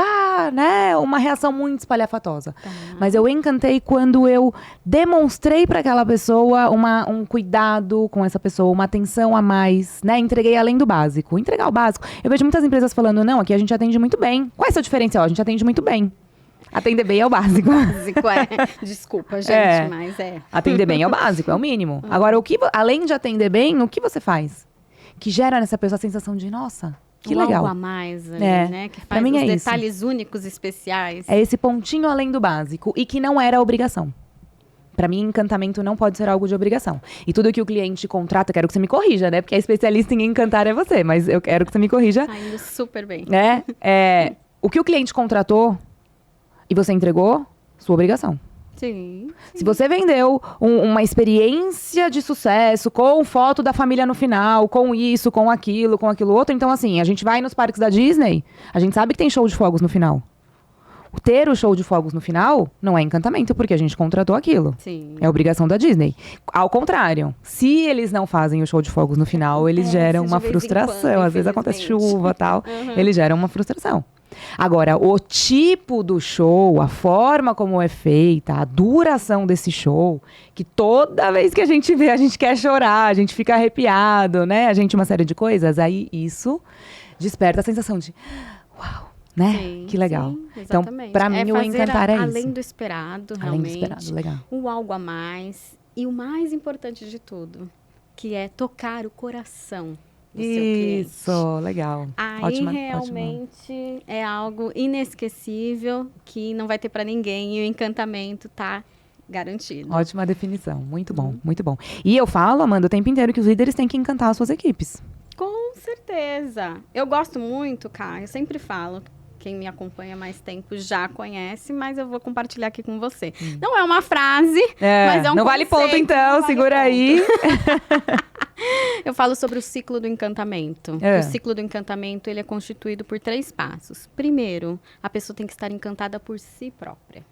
né? Uma reação muito espalhafatosa. Mas eu encantei quando eu demonstrei para aquela pessoa um cuidado com essa pessoa, uma atenção a mais, né? Entreguei além do básico. Entregar o básico. Eu vejo muitas empresas falando, não, aqui a gente atende muito bem. Qual é o seu diferencial? A gente atende muito bem. Atender bem é o básico. Básico, desculpa, gente, mas é. Atender bem é o básico, é o mínimo. Agora, além de atender bem, o que você faz? Que gera nessa pessoa a sensação de, nossa, que legal. Algo a mais ali, É. né? Que Pra faz mim os é isso. detalhes únicos, especiais. É esse pontinho além do básico e que não era obrigação. Pra mim, encantamento não pode ser algo de obrigação. E tudo que o cliente contrata, quero que você me corrija, né? Porque a especialista em encantar é você, mas eu quero que você me corrija. Tá indo super bem. Né? O que o cliente contratou e você entregou, sua obrigação. Sim. Se você vendeu uma experiência de sucesso com foto da família no final, com isso, com aquilo outro, então assim, a gente vai nos parques da Disney, a gente sabe que tem show de fogos no final. Ter o show de fogos no final não é encantamento, porque a gente contratou aquilo. Sim. É obrigação da Disney. Ao contrário, se eles não fazem o show de fogos no final, eles geram de uma vez em frustração. quando, Às vezes acontece infelizmente. chuva e tal, eles geram uma frustração. Agora, o tipo do show, a forma como é feita, a duração desse show, que toda vez que a gente vê, a gente quer chorar, a gente fica arrepiado, né? A gente uma série de coisas, aí isso desperta a sensação de uau, né? Sim, que legal. sim, Então, exatamente. pra mim, o fazer encantar é além isso. do esperado, Além do realmente. esperado, legal. O algo a mais. E o mais importante de tudo, que é tocar o coração do seu cliente. Isso, legal. Aí Ótima. realmente é algo inesquecível que não vai ter pra ninguém e o encantamento tá garantido. Ótima definição. Muito bom, muito bom. E eu falo, Amanda, o tempo inteiro que os líderes têm que encantar as suas equipes. Com certeza. Eu gosto muito, Ká, eu sempre falo. Quem me acompanha há mais tempo já conhece, mas eu vou compartilhar aqui com você. Não é uma frase, mas é um não vale ponto conceito, então, não vale segura ponto. aí. Eu falo sobre o ciclo do encantamento. É. O ciclo do encantamento, ele é constituído por 3 passos. Primeiro, a pessoa tem que estar encantada por si própria.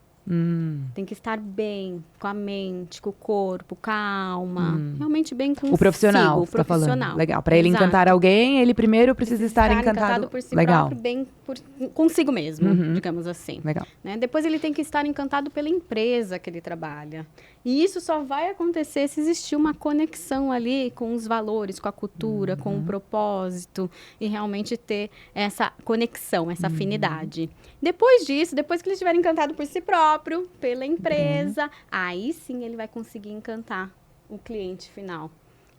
Tem que estar bem com a mente, com o corpo, com a alma. Realmente bem consigo. O profissional, o você tá falando. profissional. Legal. Para ele Exato. encantar alguém, ele primeiro precisa estar encantado. por si Legal. próprio, bem consigo mesmo, digamos assim. Legal. Né? Depois ele tem que estar encantado pela empresa que ele trabalha. E isso só vai acontecer se existir uma conexão ali com os valores, com a cultura, com o propósito e realmente ter essa conexão, essa afinidade. Depois disso, depois que ele estiver encantado por si próprio, pela empresa, aí sim ele vai conseguir encantar o cliente final.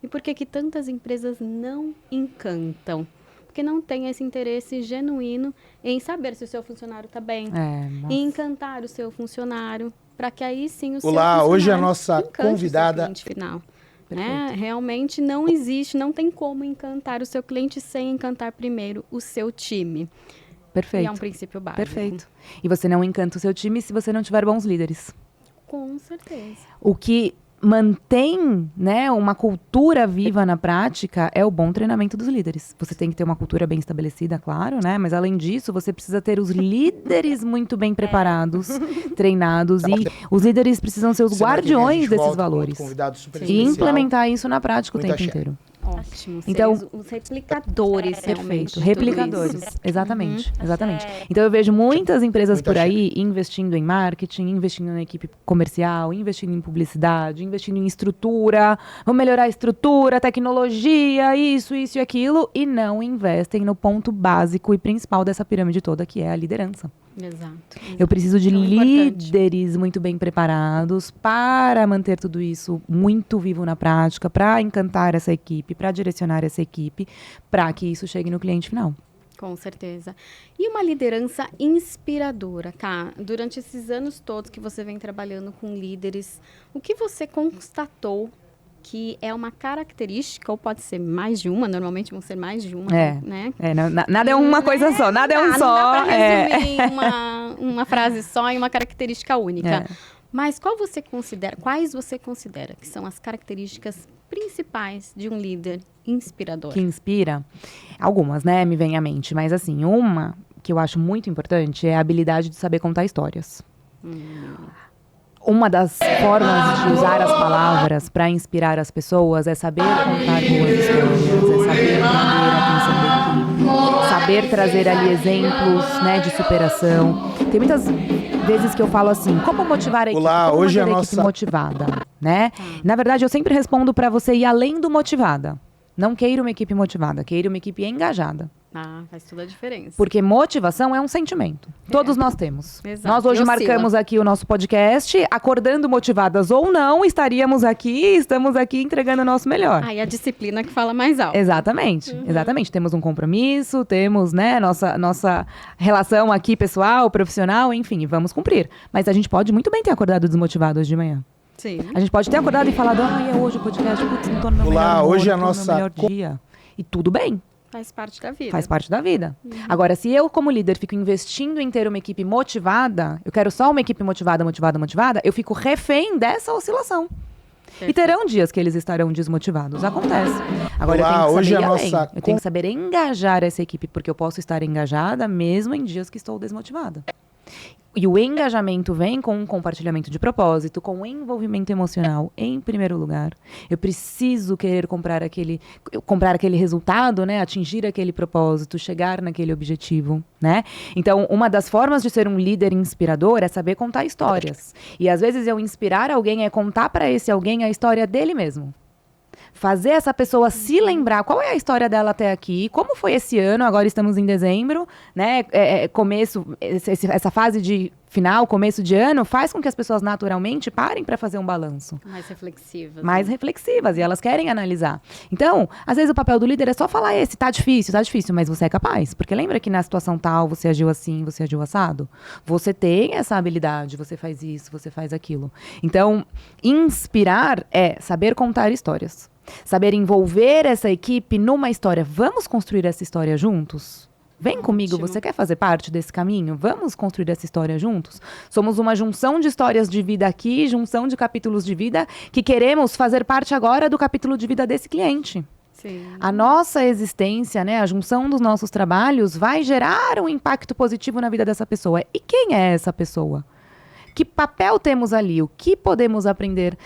E por que que tantas empresas não encantam? Porque não tem esse interesse genuíno em saber se o seu funcionário está bem, Nossa. e encantar o seu funcionário, para que aí sim o seu Olá, funcionário hoje a nossa encante o seu convidada- cliente final. Né? Realmente não existe, não tem como encantar o seu cliente sem encantar primeiro o seu time. Perfeito. E é um princípio básico. Perfeito. E você não encanta o seu time se você não tiver bons líderes. Com certeza. O que mantém, né, uma cultura viva na prática é o bom treinamento dos líderes. Você tem que ter uma cultura bem estabelecida, claro, né? Mas além disso, você precisa ter os líderes muito bem preparados, treinados. E os líderes precisam ser os guardiões desses valores. E implementar isso na prática o tempo inteiro. Ótimo. Então, os replicadores, perfeito. Replicadores. Exatamente. Exatamente. Então eu vejo muitas empresas por aí investindo em marketing, investindo na equipe comercial, investindo em publicidade, investindo em estrutura, vamos melhorar a estrutura, tecnologia, isso e aquilo, e não investem no ponto básico e principal dessa pirâmide toda, que é a liderança. Exato. Eu preciso de líderes muito bem preparados para manter tudo isso muito vivo na prática, para encantar essa equipe, para direcionar essa equipe, para que isso chegue no cliente final. Com certeza. E uma liderança inspiradora, Ká? Durante esses anos todos que você vem trabalhando com líderes, o que você constatou que é uma característica, ou pode ser mais de uma, normalmente vão ser mais de uma, né? Nada é uma coisa só, nada é um só. Não dá pra resumir uma frase só em uma característica única. Mas quais você considera que são as características principais de um líder inspirador? Que inspira? Algumas, né, me vem à mente. Mas assim, uma que eu acho muito importante é a habilidade de saber contar histórias. Uma das formas de usar as palavras para inspirar as pessoas é saber contar boas histórias, é saber prender a atenção da equipe, saber trazer ali exemplos, né, de superação. Tem muitas vezes que eu falo assim, como motivar a equipe? Como hoje manter a equipe motivada, né? Na verdade, eu sempre respondo para você ir além do motivada. Não queira uma equipe motivada, queira uma equipe engajada. Faz toda a diferença. Porque motivação é um sentimento. Todos nós temos. Exato. Nós hoje marcamos aqui o nosso podcast, acordando motivadas ou não, estamos aqui entregando o nosso melhor. E a disciplina que fala mais alto. Exatamente, exatamente. Temos um compromisso, temos, né, nossa relação aqui pessoal, profissional, enfim, vamos cumprir. Mas a gente pode muito bem ter acordado desmotivado hoje de manhã. Sim. A gente pode ter acordado e falado, é hoje o podcast, putz, não tô no meu melhor humor, não tô no meu melhor dia. E tudo bem. Faz parte da vida. Faz parte da vida. Agora, se eu, como líder, fico investindo em ter uma equipe motivada, eu quero só uma equipe motivada, eu fico refém dessa oscilação. Perfeito. E terão dias que eles estarão desmotivados. Acontece. Agora, eu tenho que saber ir além. Eu tenho que saber engajar essa equipe, porque eu posso estar engajada mesmo em dias que estou desmotivada. E o engajamento vem com um compartilhamento de propósito, com um envolvimento emocional em primeiro lugar. Eu preciso querer comprar aquele resultado, né? Atingir aquele propósito, chegar naquele objetivo, né? Então, uma das formas de ser um líder inspirador é saber contar histórias. E às vezes eu inspirar alguém é contar para esse alguém a história dele mesmo. Fazer essa pessoa se lembrar qual é a história dela até aqui, como foi esse ano, agora estamos em dezembro, né? Essa fase de final, começo de ano, faz com que as pessoas naturalmente parem para fazer um balanço. Mais reflexivas, e elas querem analisar. Então, às vezes o papel do líder é só falar tá difícil, mas você é capaz. Porque lembra que na situação tal, você agiu assim, você agiu assado? Você tem essa habilidade, você faz isso, você faz aquilo. Então, inspirar é saber contar histórias. Saber envolver essa equipe numa história. Vamos construir essa história juntos? Vem comigo, você quer fazer parte desse caminho? Vamos construir essa história juntos? Somos uma junção de histórias de vida aqui, junção de capítulos de vida, que queremos fazer parte agora do capítulo de vida desse cliente. Sim. A nossa existência, né, a junção dos nossos trabalhos vai gerar um impacto positivo na vida dessa pessoa. E quem é essa pessoa? Que papel temos ali? O que podemos aprender,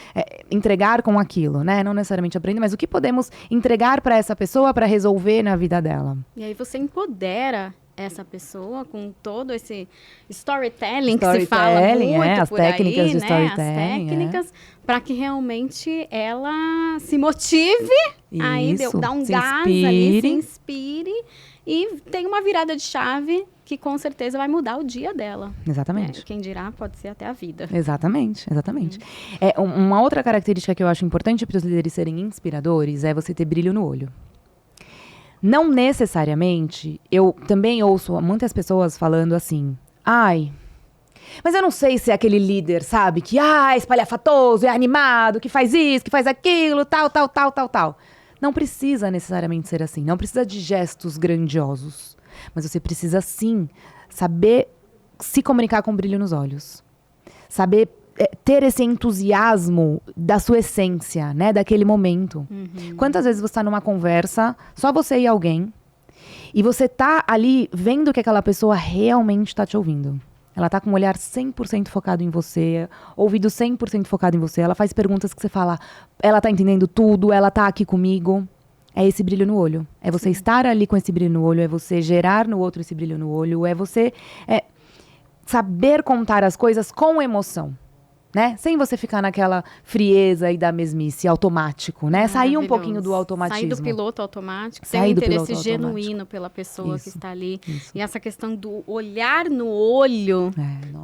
entregar com aquilo, né? Não necessariamente aprender, mas o que podemos entregar para essa pessoa para resolver na vida dela? E aí você empodera essa pessoa com todo esse storytelling que se fala muito as por técnicas aí, de né? storytelling, as técnicas para que realmente ela se motive, aí dá um gás ali, se inspire e tem uma virada de chave que com certeza vai mudar o dia dela. Exatamente. Quem dirá, pode ser até a vida. Exatamente. Uma outra característica que eu acho importante para os líderes serem inspiradores é você ter brilho no olho. Não necessariamente, eu também ouço muitas pessoas falando assim, mas eu não sei se é aquele líder, sabe, que espalhafatoso, é animado, que faz isso, que faz aquilo, tal. Não precisa necessariamente ser assim, não precisa de gestos grandiosos. Mas você precisa, sim, saber se comunicar com brilho nos olhos. Saber ter esse entusiasmo da sua essência, né? Daquele momento. Quantas vezes você está numa conversa, só você e alguém, e você tá ali vendo que aquela pessoa realmente está te ouvindo. Ela tá com um olhar 100% focado em você, ouvido 100% focado em você. Ela faz perguntas que você fala, ela tá entendendo tudo, ela tá aqui comigo. É esse brilho no olho. É você estar ali com esse brilho no olho, é você gerar no outro esse brilho no olho, é você saber contar as coisas com emoção. Né? Sem você ficar naquela frieza e da mesmice, automático, né? Sair um pouquinho do automatismo. Sair do piloto automático, ter um interesse genuíno pela pessoa que está ali. E essa questão do olhar no olho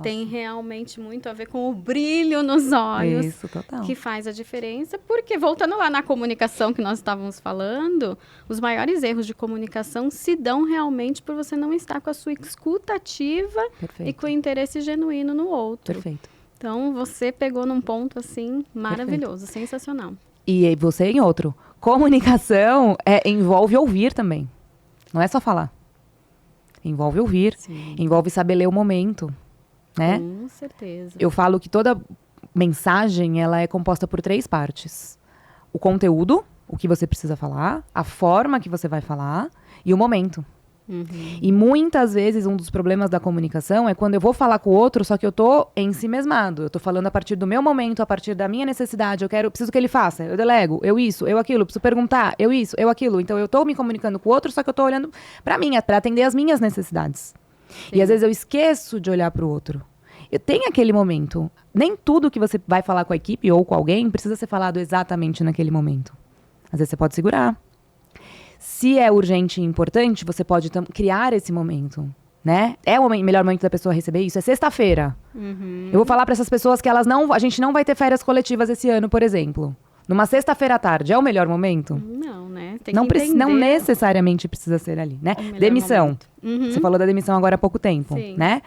tem realmente muito a ver com o brilho nos olhos. Isso, total. Que faz a diferença. Porque, voltando lá na comunicação que nós estávamos falando, os maiores erros de comunicação se dão realmente por você não estar com a sua escuta ativa e com o interesse genuíno no outro. Perfeito. Então, você pegou num ponto, assim, maravilhoso, sensacional. E você em outro. Comunicação envolve ouvir também. Não é só falar. Envolve ouvir. Sim. Envolve saber ler o momento, né? Com certeza. Eu falo que toda mensagem, ela é composta por 3 partes. O conteúdo, o que você precisa falar, a forma que você vai falar e o momento. E muitas vezes um dos problemas da comunicação é quando eu vou falar com o outro, só que eu tô ensimesmado. Eu tô falando a partir do meu momento, a partir da minha necessidade. Eu preciso que ele faça, eu delego, eu isso, eu aquilo, preciso perguntar, eu isso, eu aquilo. Então eu tô me comunicando com o outro, só que eu tô olhando pra mim, pra atender as minhas necessidades. Sim. E às vezes eu esqueço de olhar pro outro. Eu tenho aquele momento. Nem tudo que você vai falar com a equipe ou com alguém precisa ser falado exatamente naquele momento. Às vezes você pode segurar. Se é urgente e importante, você pode criar esse momento, né? É o melhor momento da pessoa receber isso. É sexta-feira. Eu vou falar para essas pessoas que a gente não vai ter férias coletivas esse ano, por exemplo. Numa sexta-feira à tarde, é o melhor momento? Não, né? Tem que entender. Não necessariamente precisa ser ali, né? Demissão. Você falou da demissão agora há pouco tempo, né?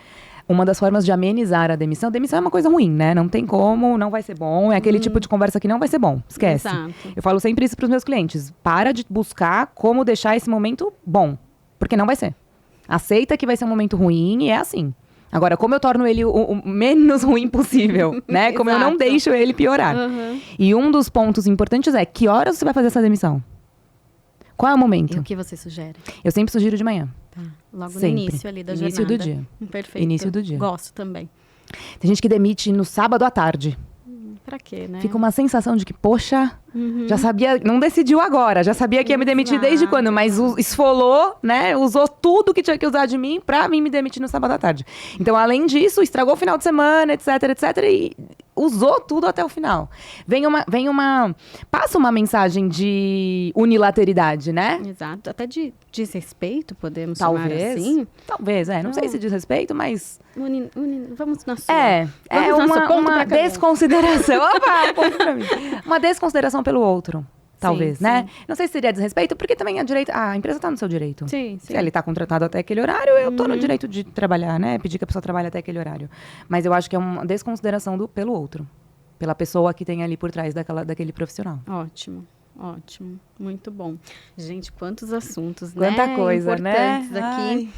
Uma das formas de amenizar a demissão é uma coisa ruim, né? Não tem como, não vai ser bom. É aquele tipo de conversa que não vai ser bom. Esquece. Exato. Eu falo sempre isso pros meus clientes. Para de buscar como deixar esse momento bom. Porque não vai ser. Aceita que vai ser um momento ruim e é assim. Agora, como eu torno ele o menos ruim possível, né? Como eu não deixo ele piorar. E um dos pontos importantes é, que horas você vai fazer essa demissão? Qual é o momento? E o que você sugere? Eu sempre sugiro de manhã. Tá. Logo sempre. No início ali da jornada. Início do dia. Perfeito. Início do dia. Gosto também. Tem gente que demite no sábado à tarde. Pra quê, né? Fica uma sensação de que, poxa, já sabia, não decidiu agora, já sabia que ia me demitir desde quando, mas esfolou, né? Usou tudo que tinha que usar de mim pra mim me demitir no sábado à tarde. Então, além disso, estragou o final de semana, etc, e usou tudo até o final. Passa uma mensagem de unilateridade, né? Exato. Até de desrespeito, podemos chamar assim? Talvez, não sei se desrespeito, mas... Vamos na sua. Uma desconsideração. Opa, ponto pra mim. Uma desconsideração pelo outro. Talvez, né? Não sei se seria desrespeito, porque também a empresa tá no seu direito. Sim. Se ele tá contratado até aquele horário, eu tô no direito de trabalhar, né? Pedir que a pessoa trabalhe até aquele horário. Mas eu acho que é uma desconsideração pelo outro. Pela pessoa que tem ali por trás daquele profissional. Ótimo. Muito bom. Gente, quantos assuntos, né? Quanta coisa, importantes aqui.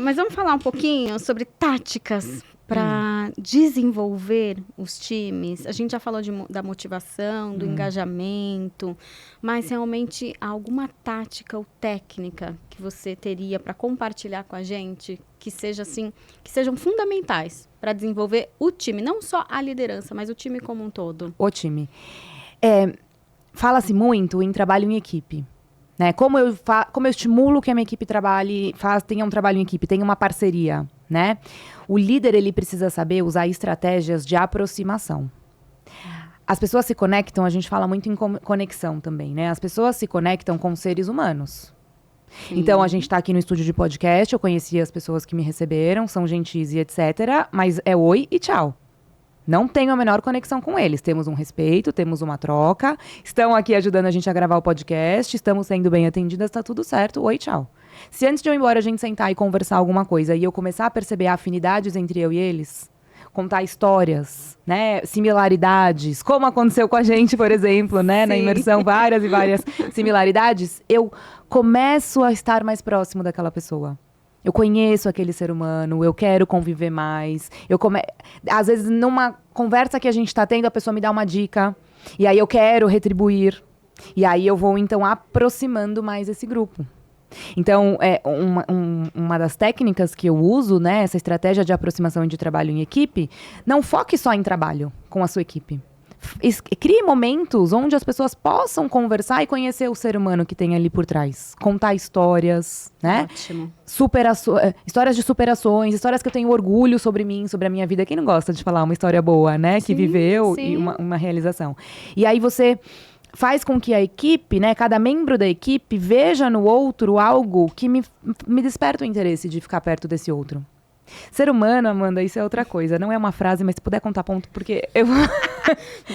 Mas vamos falar um pouquinho sobre táticas para desenvolver os times. A gente já falou da motivação, do engajamento, mas realmente alguma tática ou técnica que você teria para compartilhar com a gente que seja assim, que sejam fundamentais para desenvolver o time, não só a liderança, mas o time como um todo. O time. Fala-se muito em trabalho em equipe. Né? Como eu estimulo que a minha equipe tenha um trabalho em equipe, tenha uma parceria, né? O líder, ele precisa saber usar estratégias de aproximação. As pessoas se conectam, a gente fala muito em conexão também, né? As pessoas se conectam com seres humanos. Sim. Então, a gente está aqui no estúdio de podcast, eu conheci as pessoas que me receberam, são gentis e etc., mas é oi e tchau. Não tenho a menor conexão com eles. Temos um respeito, temos uma troca. Estão aqui ajudando a gente a gravar o podcast. Estamos sendo bem atendidas, tá tudo certo. Oi, tchau. Se antes de eu ir embora a gente sentar e conversar alguma coisa e eu começar a perceber afinidades entre eu e eles, contar histórias, né, similaridades, como aconteceu com a gente, por exemplo, né, na imersão, várias e várias similaridades, eu começo a estar mais próximo daquela pessoa. Eu conheço aquele ser humano, eu quero conviver mais. Às vezes, numa conversa que a gente está tendo, a pessoa me dá uma dica. E aí eu quero retribuir. E aí eu vou, então, aproximando mais esse grupo. Então, uma das técnicas que eu uso, né, essa estratégia de aproximação e de trabalho em equipe, não foque só em trabalho com a sua equipe. Crie momentos onde as pessoas possam conversar e conhecer o ser humano que tem ali por trás. Contar histórias, né? Ótimo. Histórias de superações, histórias que eu tenho orgulho sobre mim, sobre a minha vida. Quem não gosta de falar uma história boa, né? Que viveu e uma realização. E aí você faz com que a equipe, né, cada membro da equipe veja no outro algo que me desperta o interesse de ficar perto desse outro. Ser humano, Amanda, isso é outra coisa. Não é uma frase, mas se puder contar ponto, porque eu...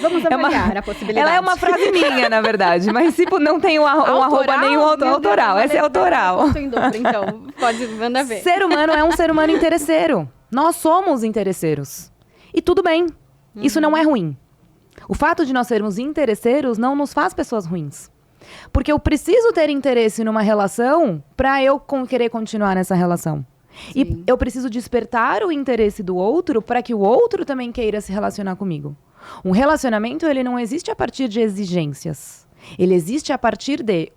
Vamos avaliar a possibilidade. Ela é uma frase minha, na verdade. Mas, tipo, não tem um arroba nenhum autoral. Essa é autoral. Então, pode mandar ver. Ser humano é um ser humano interesseiro. Nós somos interesseiros. E tudo bem. Isso não é ruim. O fato de nós sermos interesseiros não nos faz pessoas ruins. Porque eu preciso ter interesse numa relação para eu querer continuar nessa relação. Sim. E eu preciso despertar o interesse do outro para que o outro também queira se relacionar comigo. Um relacionamento, ele não existe a partir de exigências. Ele existe a partir de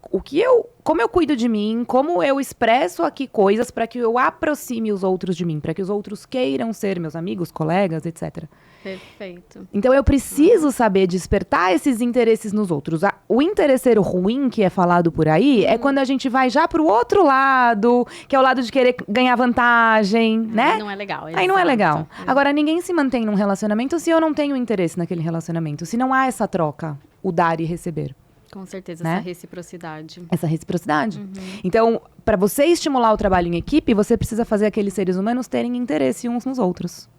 como eu cuido de mim, como eu expresso aqui coisas para que eu aproxime os outros de mim, para que os outros queiram ser meus amigos, colegas, etc. Perfeito. Então eu preciso saber despertar esses interesses nos outros. O interesseiro ruim que é falado por aí é quando a gente vai já pro outro lado, que é o lado de querer ganhar vantagem, né? Aí não é legal. Aí não é legal. Agora, ninguém se mantém num relacionamento se eu não tenho interesse naquele relacionamento, se não há essa troca, o dar e receber. Com certeza, né? Essa reciprocidade. Essa reciprocidade. Então, para você estimular o trabalho em equipe, você precisa fazer aqueles seres humanos terem interesse uns nos outros.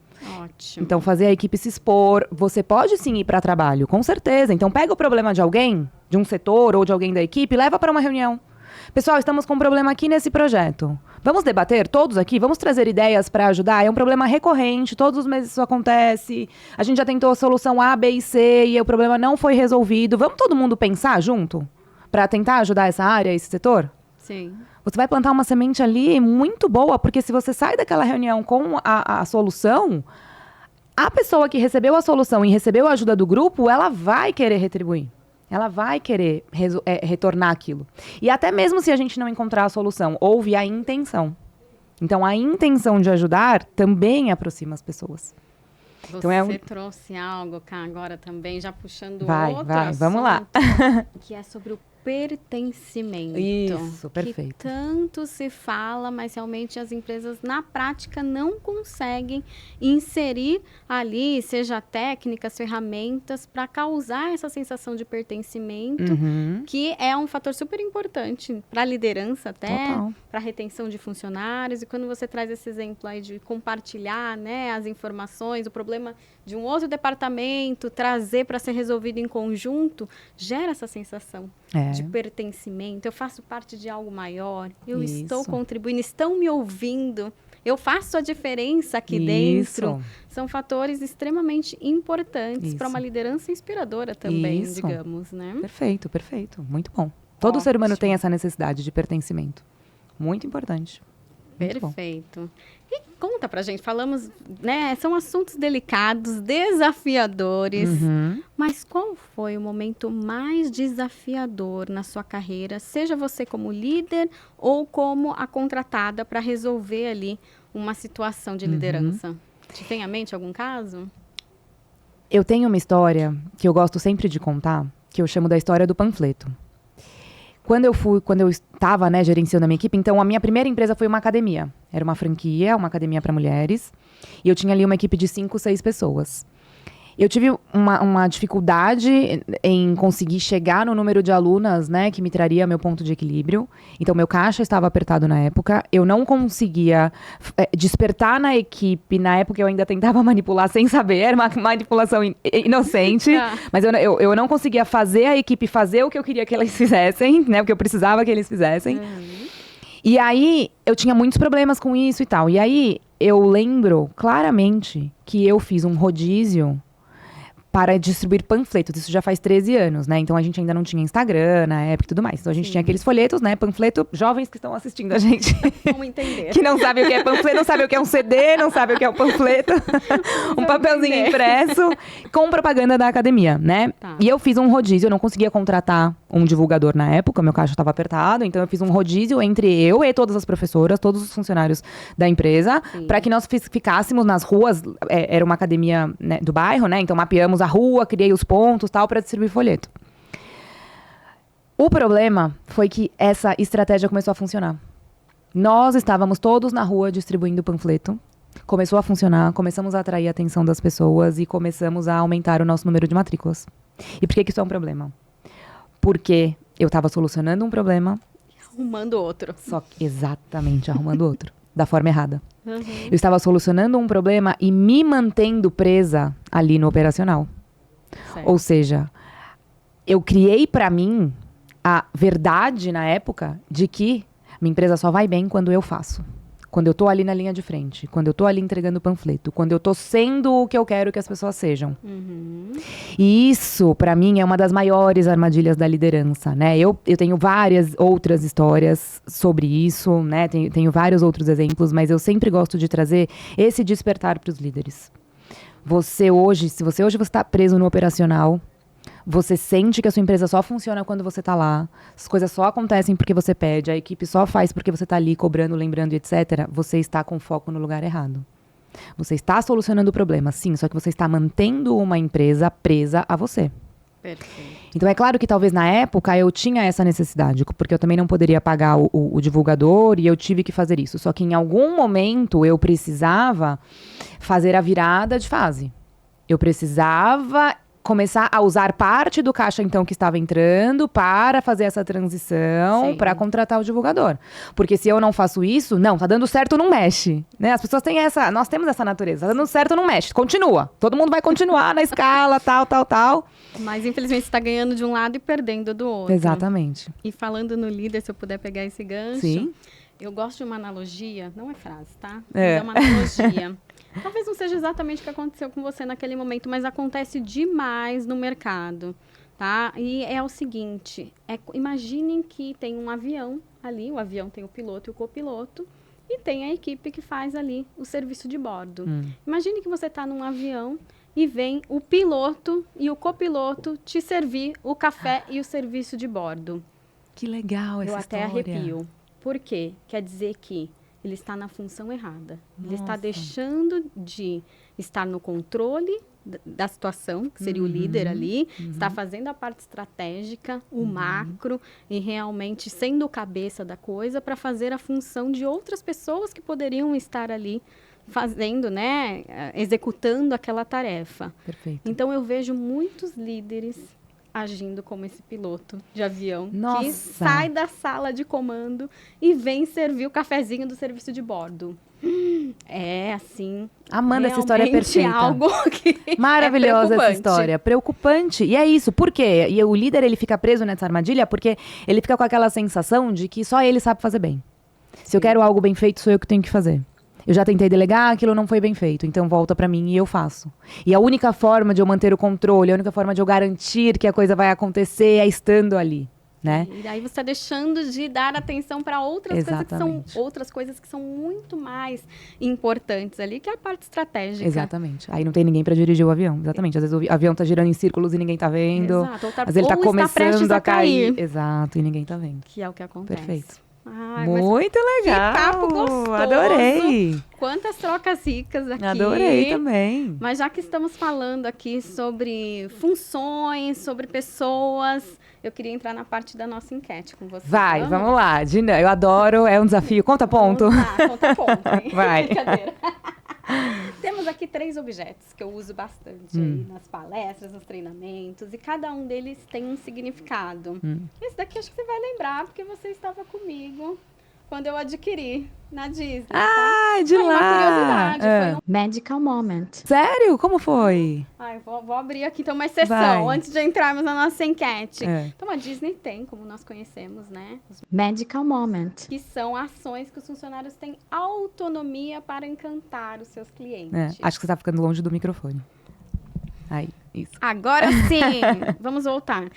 Ótimo. Então, fazer a equipe se expor. Você pode sim ir para trabalho, com certeza. Então, pega o problema de alguém, de um setor ou de alguém da equipe, leva para uma reunião. Pessoal, estamos com um problema aqui nesse projeto. Vamos debater todos aqui? Vamos trazer ideias para ajudar? É um problema recorrente, todos os meses isso acontece. A gente já tentou a solução A, B e C e o problema não foi resolvido. Vamos todo mundo pensar junto para tentar ajudar essa área, esse setor? Sim. Você vai plantar uma semente ali muito boa, porque se você sai daquela reunião com a solução, a pessoa que recebeu a solução e recebeu a ajuda do grupo, ela vai querer retribuir. Ela vai querer retornar aquilo. E até mesmo se a gente não encontrar a solução, houve a intenção. Então, a intenção de ajudar também aproxima as pessoas. Você trouxe algo cá agora também, já puxando outro assunto, vamos lá. Que é sobre o pertencimento. Isso, perfeito. Que tanto se fala, mas realmente as empresas na prática não conseguem inserir ali, seja técnicas, ferramentas, para causar essa sensação de pertencimento, que é um fator super importante para a liderança até, para a retenção de funcionários. E quando você traz esse exemplo aí de compartilhar, né, as informações, o problema de um outro departamento, trazer para ser resolvido em conjunto, gera essa sensação de pertencimento. Eu faço parte de algo maior, eu estou contribuindo, estão me ouvindo, eu faço a diferença aqui dentro. São fatores extremamente importantes para uma liderança inspiradora também, digamos, né? Perfeito, perfeito. Muito bom. Todo ser humano tem essa necessidade de pertencimento. Muito importante. Muito perfeito. Bom. E conta pra gente, falamos, né, são assuntos delicados, desafiadores, mas qual foi o momento mais desafiador na sua carreira, seja você como líder ou como a contratada para resolver ali uma situação de liderança? Te tem à mente algum caso? Eu tenho uma história que eu gosto sempre de contar, que eu chamo da história do panfleto. Quando eu estava, né, gerenciando a minha equipe, então a minha primeira empresa foi uma academia. Era uma franquia, uma academia para mulheres. E eu tinha ali uma equipe de 5, 6 pessoas. Eu tive uma dificuldade em conseguir chegar no número de alunas, né, que me traria meu ponto de equilíbrio. Então, meu caixa estava apertado na época. Eu não conseguia despertar na equipe. Na época, eu ainda tentava manipular sem saber. Era uma manipulação inocente. Mas eu não conseguia fazer a equipe fazer o que eu queria que elas fizessem, né, o que eu precisava que eles fizessem. E aí, eu tinha muitos problemas com isso e tal. E aí, eu lembro claramente que eu fiz um rodízio para distribuir panfletos. Isso já faz 13 anos, né? Então a gente ainda não tinha Instagram na época e tudo mais. Então a gente tinha aqueles folhetos, né? Panfleto, jovens que estão assistindo a gente. Vamos entender. Que não sabem o que é panfleto, não sabem o que é um CD, não sabem o que é um panfleto. Um papelzinho impresso com propaganda da academia, né? Tá. E eu fiz um rodízio, eu não conseguia contratar um divulgador na época, meu caixa estava apertado, então eu fiz um rodízio entre eu e todas as professoras, todos os funcionários da empresa, para que nós ficássemos nas ruas, era uma academia, né, do bairro, né? Então mapeamos a rua, criei os pontos, tal, para distribuir folheto. O problema foi que essa estratégia começou a funcionar. Nós estávamos todos na rua distribuindo panfleto. Começou a funcionar, começamos a atrair a atenção das pessoas e começamos a aumentar o nosso número de matrículas. E por que isso é um problema? Porque eu estava solucionando um problema. Arrumando outro. Só que exatamente, arrumando outro. Da forma errada. Eu estava solucionando um problema e me mantendo presa ali no operacional. Certo. Ou seja, eu criei para mim a verdade na época de que minha empresa só vai bem quando eu faço. Quando eu tô ali na linha de frente. Quando eu tô ali entregando panfleto. Quando eu tô sendo o que eu quero que as pessoas sejam. E isso, para mim, é uma das maiores armadilhas da liderança, né? Eu tenho várias outras histórias sobre isso, né? Tenho vários outros exemplos, mas eu sempre gosto de trazer esse despertar para os líderes. Se você hoje está preso no operacional, você sente que a sua empresa só funciona quando você está lá, as coisas só acontecem porque você pede, a equipe só faz porque você está ali cobrando, lembrando, etc. Você está com foco no lugar errado. Você está solucionando o problema, sim, só que você está mantendo uma empresa presa a você. Perfeito. Então, é claro que talvez na época eu tinha essa necessidade, porque eu também não poderia pagar o divulgador e eu tive que fazer isso. Só que em algum momento eu precisava fazer a virada de fase. Eu precisava começar a usar parte do caixa, então, que estava entrando para fazer essa transição, para contratar o divulgador. Porque se eu não faço isso, não, tá dando certo, não mexe. Né? As pessoas têm nós temos essa natureza, tá dando certo, não mexe. Continua. Todo mundo vai continuar na escala, tal. Mas, infelizmente, você está ganhando de um lado e perdendo do outro. Exatamente. E falando no líder, se eu puder pegar esse gancho. Sim. Eu gosto de uma analogia, não é frase, tá? É uma analogia. Talvez não seja exatamente o que aconteceu com você naquele momento, mas acontece demais no mercado, tá? E é o seguinte, imaginem que tem um avião ali, o avião tem o piloto e o copiloto, e tem a equipe que faz ali o serviço de bordo. Imagine que você está num avião e vem o piloto e o copiloto te servir o café e o serviço de bordo. Que legal essa história. Eu até arrepio. Por quê? Quer dizer que ele está na função errada. Ele está deixando de estar no controle da situação, que seria o líder ali, está fazendo a parte estratégica, o macro, e realmente sendo o cabeça da coisa para fazer a função de outras pessoas que poderiam estar ali fazendo, né, executando aquela tarefa. Perfeito. Então, eu vejo muitos líderes agindo como esse piloto de avião que sai da sala de comando e vem servir o cafezinho do serviço de bordo. É assim. Amanda, essa história é perfeita. Algo que maravilhosa essa história. Preocupante. E é isso. Por quê? E o líder, ele fica preso nessa armadilha porque ele fica com aquela sensação de que só ele sabe fazer bem. Se eu quero algo bem feito, sou eu que tenho que fazer. Eu já tentei delegar, aquilo não foi bem feito, então volta pra mim e eu faço. E a única forma de eu manter o controle, a única forma de eu garantir que a coisa vai acontecer é estando ali, né? E daí você está deixando de dar atenção para outras coisas que são muito mais importantes ali, que é a parte estratégica. Exatamente. Aí não tem ninguém para dirigir o avião, exatamente. Às vezes o avião tá girando em círculos e ninguém tá vendo. Exato. Às vezes ele tá começando a cair. cair. Exato, e ninguém tá vendo. Que é o que acontece. Perfeito. Ai, muito legal. Que papo gostoso. Adorei. Quantas trocas ricas aqui. Adorei também. Mas já que estamos falando aqui sobre funções, sobre pessoas, eu queria entrar na parte da nossa enquete com você. Vamos lá. Dina, eu adoro, é um desafio. Conta ponto. Conta ponto, hein? Vai. Brincadeira. Temos aqui 3 objetos que eu uso bastante aí nas palestras, nos treinamentos, e cada um deles tem um significado. Esse daqui acho que você vai lembrar, porque você estava comigo quando eu adquiri na Disney. Ah, de lá! Uma curiosidade, foi um Magical Moment. Sério? Como foi? Vou abrir aqui então uma exceção, antes de entrarmos na nossa enquete. Então a Disney tem, como nós conhecemos, né? Os Magical Moment. Que são ações que os funcionários têm autonomia para encantar os seus clientes. Acho que você tá ficando longe do microfone. Aí, isso. Agora sim! Vamos voltar.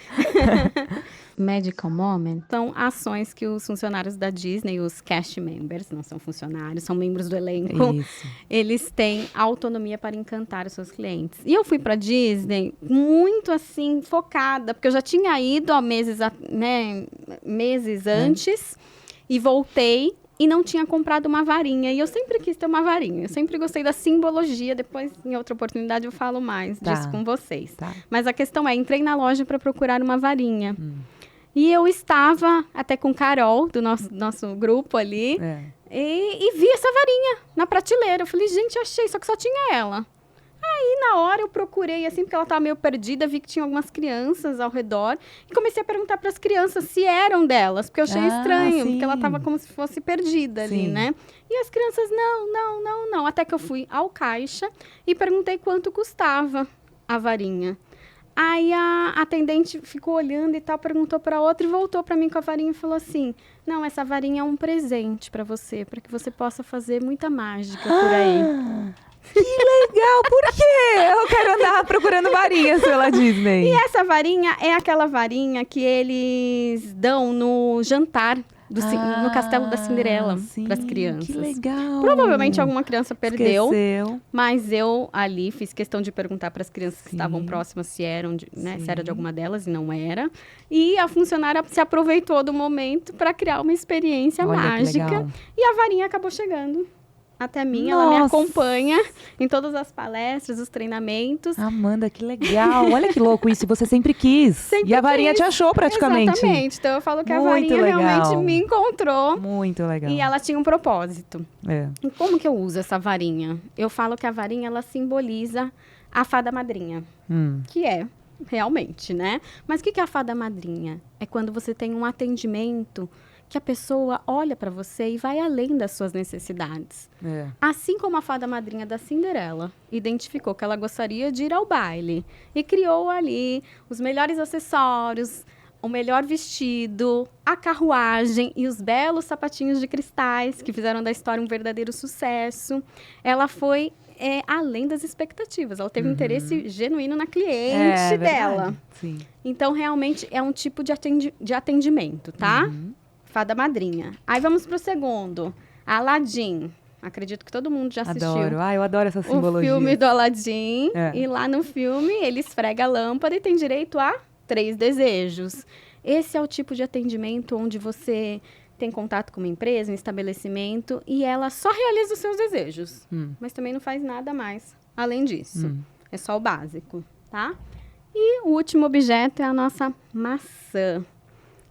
Magical Moment são ações que os funcionários da Disney, os cast members, não são funcionários, são membros do elenco, Isso. eles têm autonomia para encantar os seus clientes. E eu fui para Disney muito assim, focada, porque eu já tinha ido há meses antes e voltei e não tinha comprado uma varinha. E eu sempre quis ter uma varinha. Eu sempre gostei da simbologia. Depois, em outra oportunidade, eu falo mais disso com vocês. Tá. Mas a questão é, entrei na loja para procurar uma varinha. E eu estava até com Carol, do nosso grupo ali, e vi essa varinha na prateleira. Eu falei, gente, achei, só que só tinha ela. Aí, na hora, eu procurei, assim, porque ela estava meio perdida, vi que tinha algumas crianças ao redor, e comecei a perguntar para as crianças se eram delas, porque eu achei estranho, porque ela estava como se fosse perdida ali, né? E as crianças, não. Até que eu fui ao caixa e perguntei quanto custava a varinha. Aí a atendente ficou olhando e tal, perguntou para outra e voltou para mim com a varinha e falou assim, não, essa varinha é um presente para você, para que você possa fazer muita mágica por aí. Que legal! Por quê? Eu quero andar procurando varinhas pela Disney. E essa varinha é aquela varinha que eles dão no jantar no Castelo da Cinderela para as crianças. Que legal! Provavelmente alguma criança perdeu. Esqueceu. Mas eu ali fiz questão de perguntar para as crianças que estavam próximas se eram, se era de alguma delas, e não era. E a funcionária se aproveitou do momento para criar uma experiência mágica. E a varinha acabou chegando até mim. Ela me acompanha em todas as palestras, os treinamentos. Amanda, que legal. Olha que louco isso. Você sempre quis. E a varinha te achou praticamente. Exatamente. Então, eu falo que a varinha realmente me encontrou. Muito legal. E ela tinha um propósito. E como que eu uso essa varinha? Eu falo que a varinha, ela simboliza a fada madrinha. Que é, realmente, né? Mas o que é a fada madrinha? É quando você tem um atendimento que a pessoa olha para você e vai além das suas necessidades. Assim como a fada madrinha da Cinderela identificou que ela gostaria de ir ao baile e criou ali os melhores acessórios, o melhor vestido, a carruagem e os belos sapatinhos de cristais que fizeram da história um verdadeiro sucesso. Ela foi além das expectativas. Ela teve um interesse genuíno na cliente dela. Sim. Então, realmente, é um tipo de atendimento, tá? Fada madrinha. Aí vamos pro segundo. Aladdin. Acredito que todo mundo já assistiu. Adoro. Eu adoro essa simbologia. O filme do Aladdin. E lá no filme, ele esfrega a lâmpada e tem direito a 3 desejos. Esse é o tipo de atendimento onde você tem contato com uma empresa, um estabelecimento, e ela só realiza os seus desejos. Mas também não faz nada mais além disso. É só o básico, tá? E o último objeto é a nossa maçã.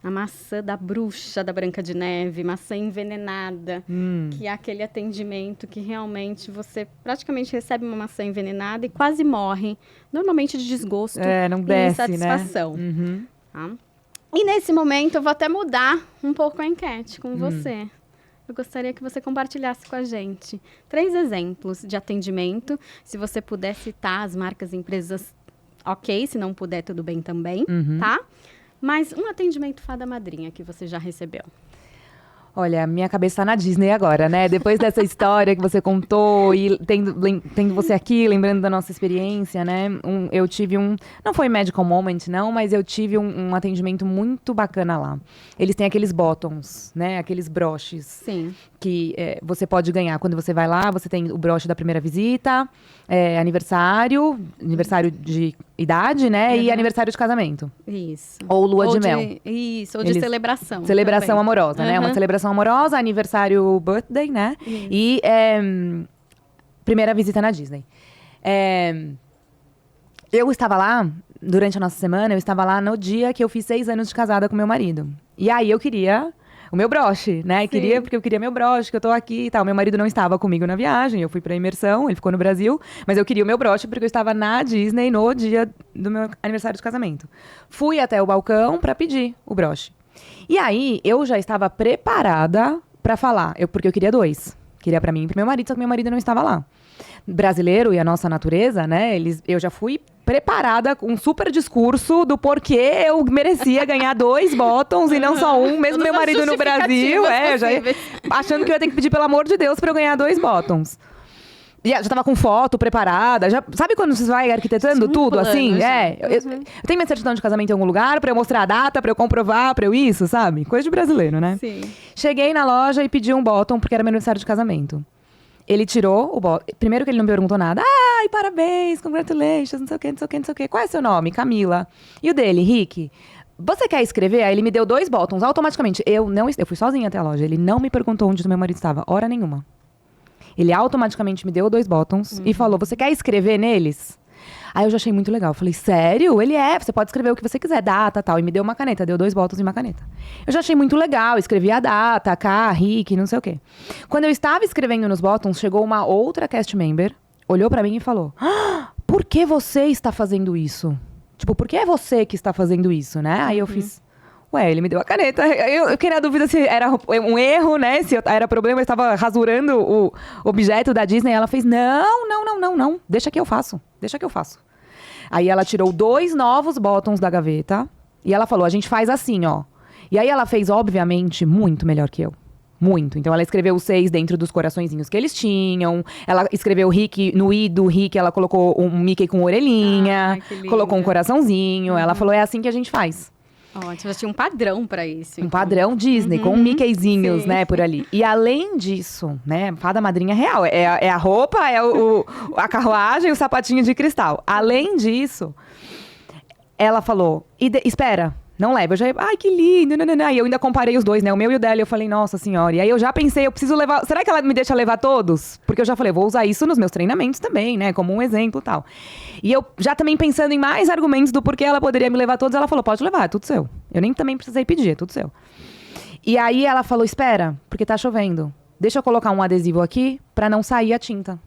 A maçã da bruxa da Branca de Neve, maçã envenenada, que é aquele atendimento que realmente você praticamente recebe uma maçã envenenada e quase morre, normalmente de desgosto não desce, e insatisfação. Né? Tá? E nesse momento eu vou até mudar um pouco a enquete com você. Eu gostaria que você compartilhasse com a gente 3 exemplos de atendimento, se você puder citar as marcas e empresas, ok, se não puder, tudo bem também, tá? Mas um atendimento fada madrinha que você já recebeu? Olha, minha cabeça tá na Disney agora, né? Depois dessa história que você contou e tendo você aqui, lembrando da nossa experiência, né? Eu tive não foi Magical Moment, não, mas eu tive um atendimento muito bacana lá. Eles têm aqueles bottoms, né? Aqueles broches. Sim. Que você pode ganhar. Quando você vai lá, você tem o broche da primeira visita, aniversário de idade, né? E aniversário de casamento. Isso. Ou lua de mel. Isso, ou de celebração. Celebração também. amorosa, né? Uma celebração amorosa, aniversário birthday, né? Isso. E primeira visita na Disney. Eu estava lá, durante a nossa semana, eu estava lá no dia que eu fiz 6 anos de casada com meu marido. E aí eu queria o meu broche, né? Porque eu queria meu broche, que eu tô aqui e tal. Meu marido não estava comigo na viagem, eu fui pra imersão, ele ficou no Brasil. Mas eu queria o meu broche porque eu estava na Disney no dia do meu aniversário de casamento. Fui até o balcão pra pedir o broche. E aí, eu já estava preparada pra falar, porque eu queria 2. Queria pra mim e pro meu marido, só que meu marido não estava lá. Brasileiro e a nossa natureza, né? Eu já fui preparada com um super discurso do porquê eu merecia ganhar 2 bottoms e não só um, mesmo meu marido no Brasil, achando que eu ia ter que pedir pelo amor de Deus pra eu ganhar 2 bottoms. Já tava com foto preparada. Sabe quando você vai arquitetando tudo, plano, assim? já. Eu tenho minha certidão de casamento em algum lugar pra eu mostrar a data, pra eu comprovar, pra eu isso, sabe? Coisa de brasileiro, né? Sim. Cheguei na loja e pedi um bottom, porque era meu aniversário de casamento. Ele tirou o bottom. Primeiro que ele não me perguntou nada. Ai, parabéns, congratulations, não sei o quê, não sei o quê, não sei o quê. Qual é seu nome? Camila. E o dele, Rick? Você quer escrever? Aí ele me deu 2 bottoms automaticamente. Eu fui sozinha até a loja. Ele não me perguntou onde o meu marido estava. Hora nenhuma. Ele automaticamente me deu 2 bottoms e falou, você quer escrever neles? Aí eu já achei muito legal. Falei, sério? Ele você pode escrever o que você quiser, data, tal. E me deu uma caneta, deu 2 bottoms e uma caneta. Eu já achei muito legal, escrevi a data, Rick, não sei o quê. Quando eu estava escrevendo nos bottoms, chegou uma outra cast member, olhou pra mim e falou, por que você está fazendo isso? Tipo, por que é você que está fazendo isso, né? Aí eu fiz... Ué, ele me deu a caneta. Eu fiquei na dúvida se era um erro, né? Se era problema, eu estava rasurando o objeto da Disney. Ela fez, não. Deixa que eu faço. Aí ela tirou 2 novos bottoms da gaveta. E ela falou, a gente faz assim, ó. E aí ela fez, obviamente, muito melhor que eu. Muito. Então ela escreveu os 6 dentro dos coraçõezinhos que eles tinham. Ela escreveu o Rick, no I do Rick, ela colocou um Mickey com orelhinha. Colocou um coraçãozinho. Ela falou, é assim que a gente faz. Ótimo, já tinha um padrão pra isso. Um padrão Disney, com Mickeyzinhos, sim. né, por ali. E além disso, né, fada madrinha real. É a roupa, a carruagem, o sapatinho de cristal. Além disso, ela falou, espera, não leva. Eu já, ai, que lindo, nananã. E eu ainda comparei os 2, né, o meu e o dela. E eu falei, nossa senhora. E aí eu já pensei, eu preciso levar... Será que ela me deixa levar todos? Porque eu já falei, vou usar isso nos meus treinamentos também, né, como um exemplo e tal. E eu já também pensando em mais argumentos do porquê ela poderia me levar todos, ela falou, pode levar, é tudo seu. Eu nem também precisei pedir, é tudo seu. E aí ela falou, espera, porque tá chovendo. Deixa eu colocar um adesivo aqui pra não sair a tinta.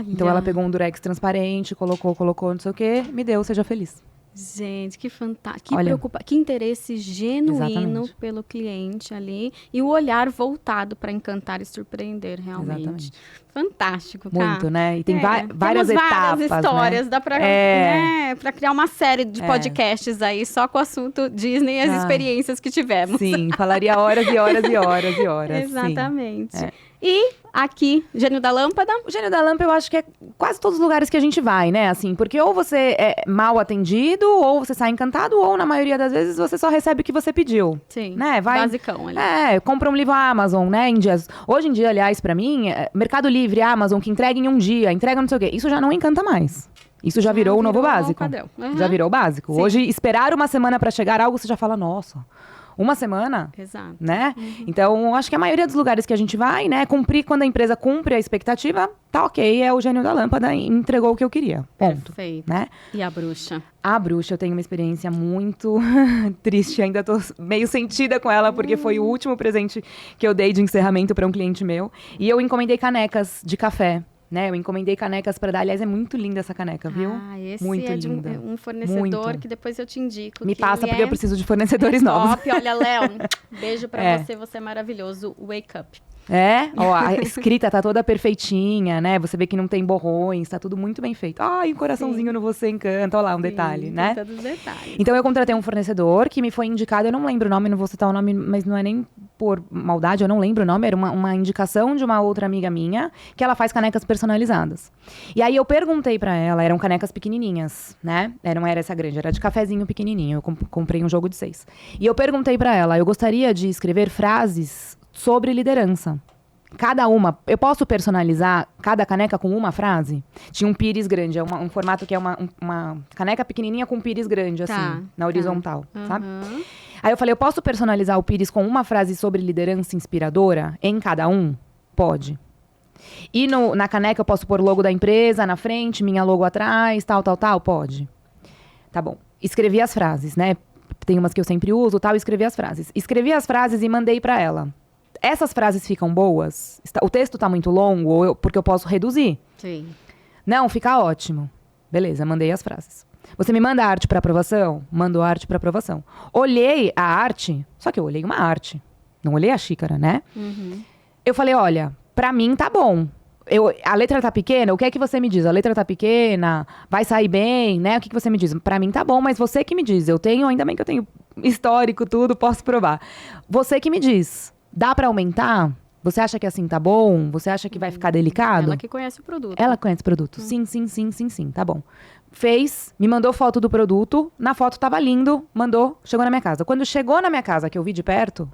Então ela pegou um durex transparente, colocou, não sei o quê, me deu, seja feliz. Gente, que fantástico. Que interesse genuíno Exatamente. pelo cliente ali. E o olhar voltado para encantar e surpreender, realmente. Exatamente. Fantástico, cara. Muito, né? E tem várias etapas, várias histórias. né? Dá pra, pra criar uma série de podcasts aí só com o assunto Disney e as experiências que tivemos. Sim, falaria horas e horas e horas e horas. Exatamente. Sim. E aqui, Gênio da Lâmpada? O Gênio da Lâmpada, eu acho que é quase todos os lugares que a gente vai, né? Assim, porque ou você é mal atendido, ou você sai encantado, ou na maioria das vezes você só recebe o que você pediu. Sim, né? basicão ali. Compra um livro Amazon, né? Hoje em dia, aliás, pra mim, Mercado Livre, Amazon, que entrega em um dia, entrega não sei o quê. Isso já não encanta mais. Isso já virou o novo básico. Já virou o básico. Sim. Hoje, esperar uma semana pra chegar algo, você já fala, nossa... Uma semana, Exato. Né? Então, acho que a maioria dos lugares que a gente vai, né? Quando a empresa cumpre a expectativa, tá ok, é o Gênio da Lâmpada e entregou o que eu queria. Ponto. Perfeito. Né? E a bruxa? A bruxa, eu tenho uma experiência muito triste, ainda tô meio sentida com ela, porque foi o último presente que eu dei de encerramento para um cliente meu. E eu encomendei canecas de café. Né, eu encomendei canecas para dar. Aliás, é muito linda essa caneca, viu? Esse muito é linda. de um fornecedor muito. Que depois eu te indico. Me passa, porque eu preciso de fornecedores novos. Top. Olha, Léo, beijo pra você é maravilhoso. Wake up. Ó, a escrita tá toda perfeitinha, né? Você vê que não tem borrões, tá tudo muito bem feito. Ai, um coraçãozinho no Você Encanta, olha lá, um detalhe, né? Todos os detalhes. Então eu contratei um fornecedor que me foi indicado, eu não lembro o nome, não vou citar o nome, mas não é nem por maldade, eu não lembro o nome, era uma indicação de uma outra amiga minha, que ela faz canecas personalizadas. E aí eu perguntei pra ela, eram canecas pequenininhas, né? Não era essa grande, era de cafezinho pequenininho, eu comprei um jogo de 6. E eu perguntei pra ela, eu gostaria de escrever frases sobre liderança. Cada uma. Eu posso personalizar cada caneca com uma frase? Tinha um pires grande, é um formato que é uma caneca pequenininha com um pires grande, assim, na horizontal, sabe? Aí eu falei, eu posso personalizar o pires com uma frase sobre liderança inspiradora em cada um? Pode. E na caneca eu posso pôr o logo da empresa na frente, minha logo atrás, tal? Pode. Tá bom. Escrevi as frases, né? Tem umas que eu sempre uso, tal, escrevi as frases. Escrevi as frases e mandei pra ela. Essas frases ficam boas? O texto tá muito longo, porque eu posso reduzir? Sim. Não, fica ótimo. Beleza, mandei as frases. Você me manda a arte para aprovação? Mandou a arte para aprovação. Olhei a arte, só que eu olhei uma arte. Não olhei a xícara, né? Eu falei, olha, pra mim tá bom. A letra tá pequena? O que é que você me diz? A letra tá pequena? Vai sair bem, né? O que você me diz? Pra mim tá bom, mas você que me diz. Ainda bem que eu tenho histórico, tudo, posso provar. Você que me diz. Dá pra aumentar? Você acha que assim tá bom? Você acha que vai ficar delicado? Ela que conhece o produto. Ela conhece o produto. Sim, tá bom. Fez, me mandou foto do produto, na foto tava lindo, mandou, chegou na minha casa. Quando chegou na minha casa, que eu vi de perto,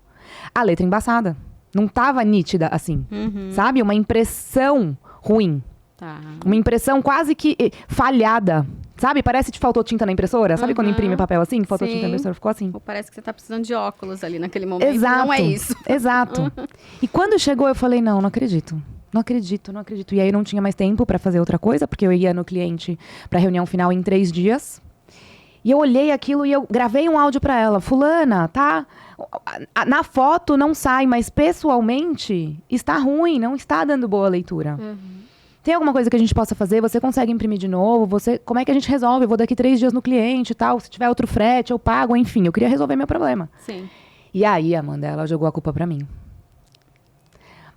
a letra embaçada. Não tava nítida assim, sabe? Uma impressão ruim. Tá. Uma impressão quase que falhada. Sabe? Parece que te faltou tinta na impressora. Sabe quando imprime papel assim? Faltou tinta na impressora, ficou assim. Ou parece que você tá precisando de óculos ali naquele momento. Exato. Não é isso. Exato. E quando chegou, eu falei, não acredito. Não acredito. E aí não tinha mais tempo pra fazer outra coisa, porque eu ia no cliente pra reunião final em 3 dias. E eu olhei aquilo e eu gravei um áudio pra ela. Fulana, tá? Na foto não sai, mas pessoalmente está ruim, não está dando boa leitura. Tem alguma coisa que a gente possa fazer? Você consegue imprimir de novo? Como é que a gente resolve? Eu vou daqui 3 dias no cliente e tal. Se tiver outro frete, eu pago. Enfim, eu queria resolver meu problema. Sim. E aí, Amanda, ela jogou a culpa pra mim.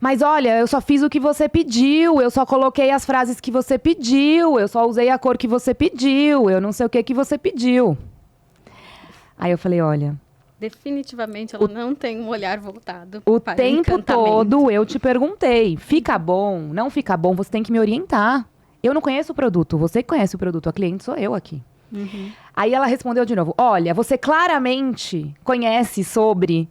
Mas olha, eu só fiz o que você pediu. Eu só coloquei as frases que você pediu. Eu só usei a cor que você pediu. Eu não sei o que você pediu. Aí eu falei, olha... Definitivamente ela não tem um olhar voltado O para tempo encantamento. todo eu te perguntei, fica bom, não fica bom, você tem que me orientar. Eu não conheço o produto, você que conhece o produto, a cliente sou eu aqui. Aí ela respondeu de novo, olha, você claramente conhece sobre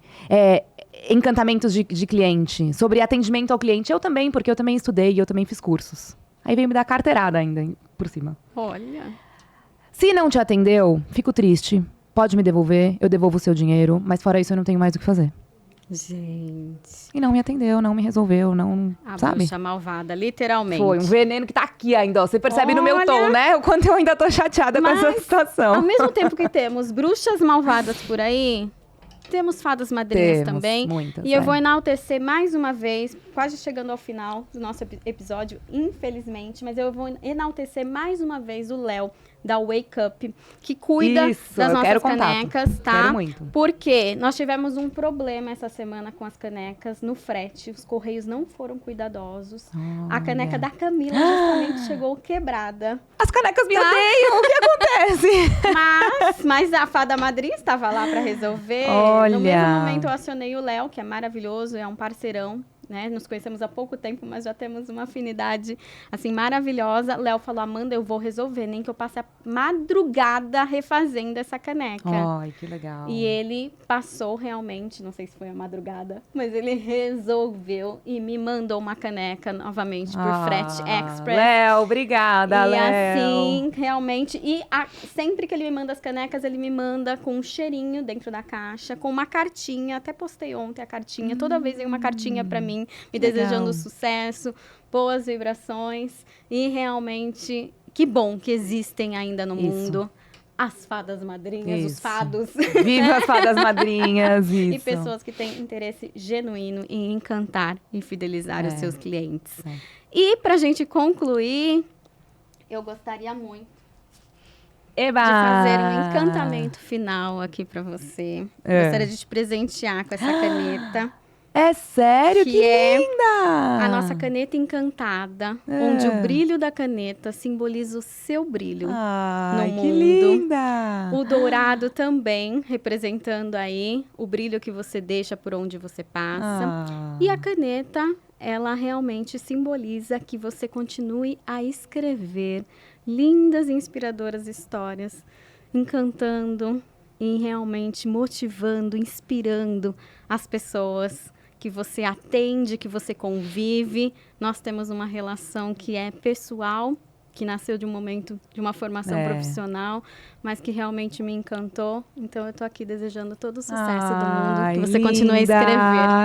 encantamentos de cliente, sobre atendimento ao cliente. Eu também, porque eu também estudei e eu também fiz cursos. Aí veio me dar carteirada ainda por cima. Olha. Se não te atendeu, fico triste. Pode me devolver, eu devolvo o seu dinheiro, mas fora isso eu não tenho mais o que fazer. Gente. E não me atendeu, não me resolveu, não, A sabe? bruxa malvada, literalmente. Foi um veneno que tá aqui ainda, ó. Você percebe no meu tom, né? O quanto eu ainda tô chateada com essa situação. Ao mesmo tempo que temos bruxas malvadas por aí, temos fadas madrinhas também. Muitas, e eu vou enaltecer mais uma vez, quase chegando ao final do nosso episódio, infelizmente, mas eu vou enaltecer mais uma vez o Léo, da Wake Up, que cuida das nossas canecas, tá? Quero muito. Porque nós tivemos um problema essa semana com as canecas no frete. Os correios não foram cuidadosos. A caneca da Camila justamente chegou quebrada. As canecas me odeiam! O que acontece? Mas a fada madrinha estava lá para resolver. Olha. No mesmo momento eu acionei o Léo, que é maravilhoso, é um parceirão. Né? Nos conhecemos há pouco tempo, mas já temos uma afinidade, assim, maravilhosa. Léo falou, Amanda, eu vou resolver, nem que eu passe a madrugada refazendo essa caneca. Ai, que legal. E ele passou realmente, não sei se foi a madrugada, mas ele resolveu e me mandou uma caneca novamente por frete express. Léo, obrigada, Léo. E assim, realmente, sempre que ele me manda as canecas, ele me manda com um cheirinho dentro da caixa, com uma cartinha, até postei ontem a cartinha, toda vez vem uma cartinha pra mim, me desejando sucesso, boas vibrações e realmente, que bom que existem ainda no mundo as fadas madrinhas, os fados. Viva as fadas madrinhas, isso. E pessoas que têm interesse genuíno em encantar e fidelizar os seus clientes. E pra gente concluir, eu gostaria muito de fazer um encantamento final aqui pra você. Gostaria de te presentear com essa caneta. É sério? Que é linda! A nossa caneta encantada, onde o brilho da caneta simboliza o seu brilho no mundo. Que linda! O dourado também, representando aí o brilho que você deixa por onde você passa. E a caneta, ela realmente simboliza que você continue a escrever lindas e inspiradoras histórias, encantando e realmente motivando, inspirando as pessoas que você atende, que você convive. Nós temos uma relação que é pessoal, que nasceu de um momento de uma formação profissional, mas que realmente me encantou. Então, eu tô aqui desejando todo o sucesso do mundo, que você continue a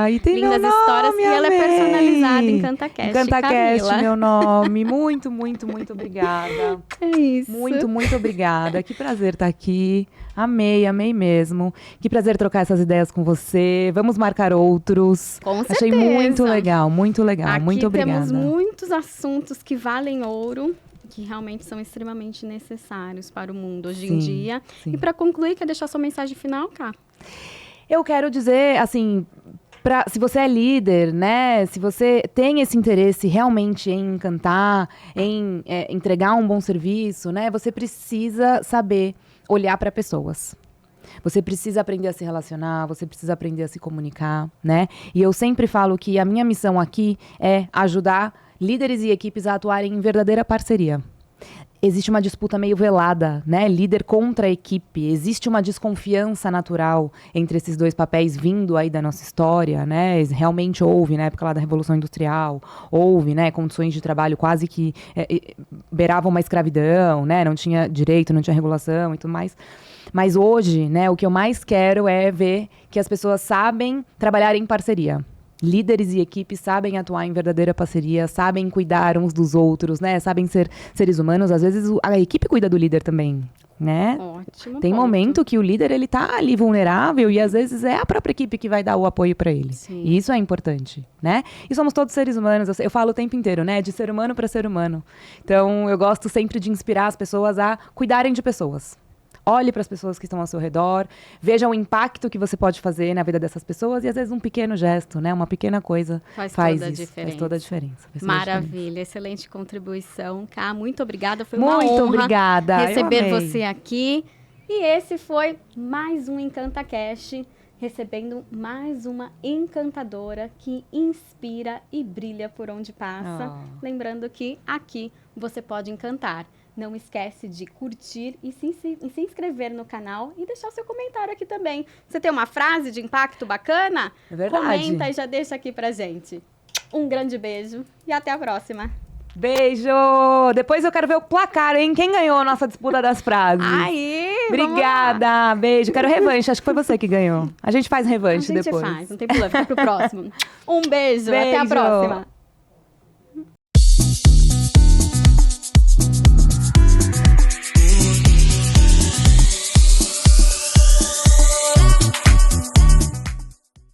escrever lindas histórias. E ela é personalizada em CantaCast. CantaCast, meu nome. Muito, muito, muito obrigada. É isso. Muito, muito obrigada. Que prazer estar aqui. Amei, amei mesmo. Que prazer trocar essas ideias com você. Vamos marcar outros. Com certeza. Achei muito legal, muito legal. Aqui muito obrigada. temos muitos assuntos que valem ouro, que realmente são extremamente necessários para o mundo hoje em dia. E para concluir, quer deixar sua mensagem final, Ká? Eu quero dizer, assim, se você é líder, né? Se você tem esse interesse realmente em encantar, em entregar um bom serviço, né? Você precisa saber olhar para pessoas. Você precisa aprender a se relacionar, você precisa aprender a se comunicar, né? E eu sempre falo que a minha missão aqui é ajudar líderes e equipes a atuarem em verdadeira parceria. Existe uma disputa meio velada, né? Líder contra a equipe. Existe uma desconfiança natural entre esses dois papéis vindo aí da nossa história, né? Realmente houve, na época lá da Revolução Industrial, houve, né? Condições de trabalho quase que beiravam uma escravidão, né? Não tinha direito, não tinha regulação e tudo mais. Mas hoje, né? O que eu mais quero é ver que as pessoas sabem trabalhar em parceria. Líderes e equipes sabem atuar em verdadeira parceria, sabem cuidar uns dos outros, né? Sabem ser seres humanos. Às vezes a equipe cuida do líder também, né? Ótimo. Tem momento que o líder ele tá ali vulnerável e às vezes é a própria equipe que vai dar o apoio para ele. Sim. E isso é importante, né? E somos todos seres humanos. Eu falo o tempo inteiro, né? De ser humano para ser humano. Então eu gosto sempre de inspirar as pessoas a cuidarem de pessoas. Olhe para as pessoas que estão ao seu redor, veja o impacto que você pode fazer na vida dessas pessoas e às vezes um pequeno gesto, né? Uma pequena coisa faz toda a isso, diferença. faz toda a diferença. Maravilha, excelente contribuição, Ká. Muito obrigada, foi uma honra muito obrigada. receber você aqui. E esse foi mais um EncantaCast, recebendo mais uma encantadora que inspira e brilha por onde passa. Lembrando que aqui você pode encantar. Não esquece de curtir e se inscrever no canal e deixar seu comentário aqui também. Você tem uma frase de impacto bacana? É verdade. Comenta e já deixa aqui pra gente. Um grande beijo e até a próxima. Beijo! Depois eu quero ver o placar, hein? Quem ganhou a nossa disputa das frases? Aí! Obrigada! Beijo! Quero revanche. Acho que foi você que ganhou. A gente faz revanche depois. A gente faz, não tem problema. Fica pro próximo. Um beijo, até a próxima.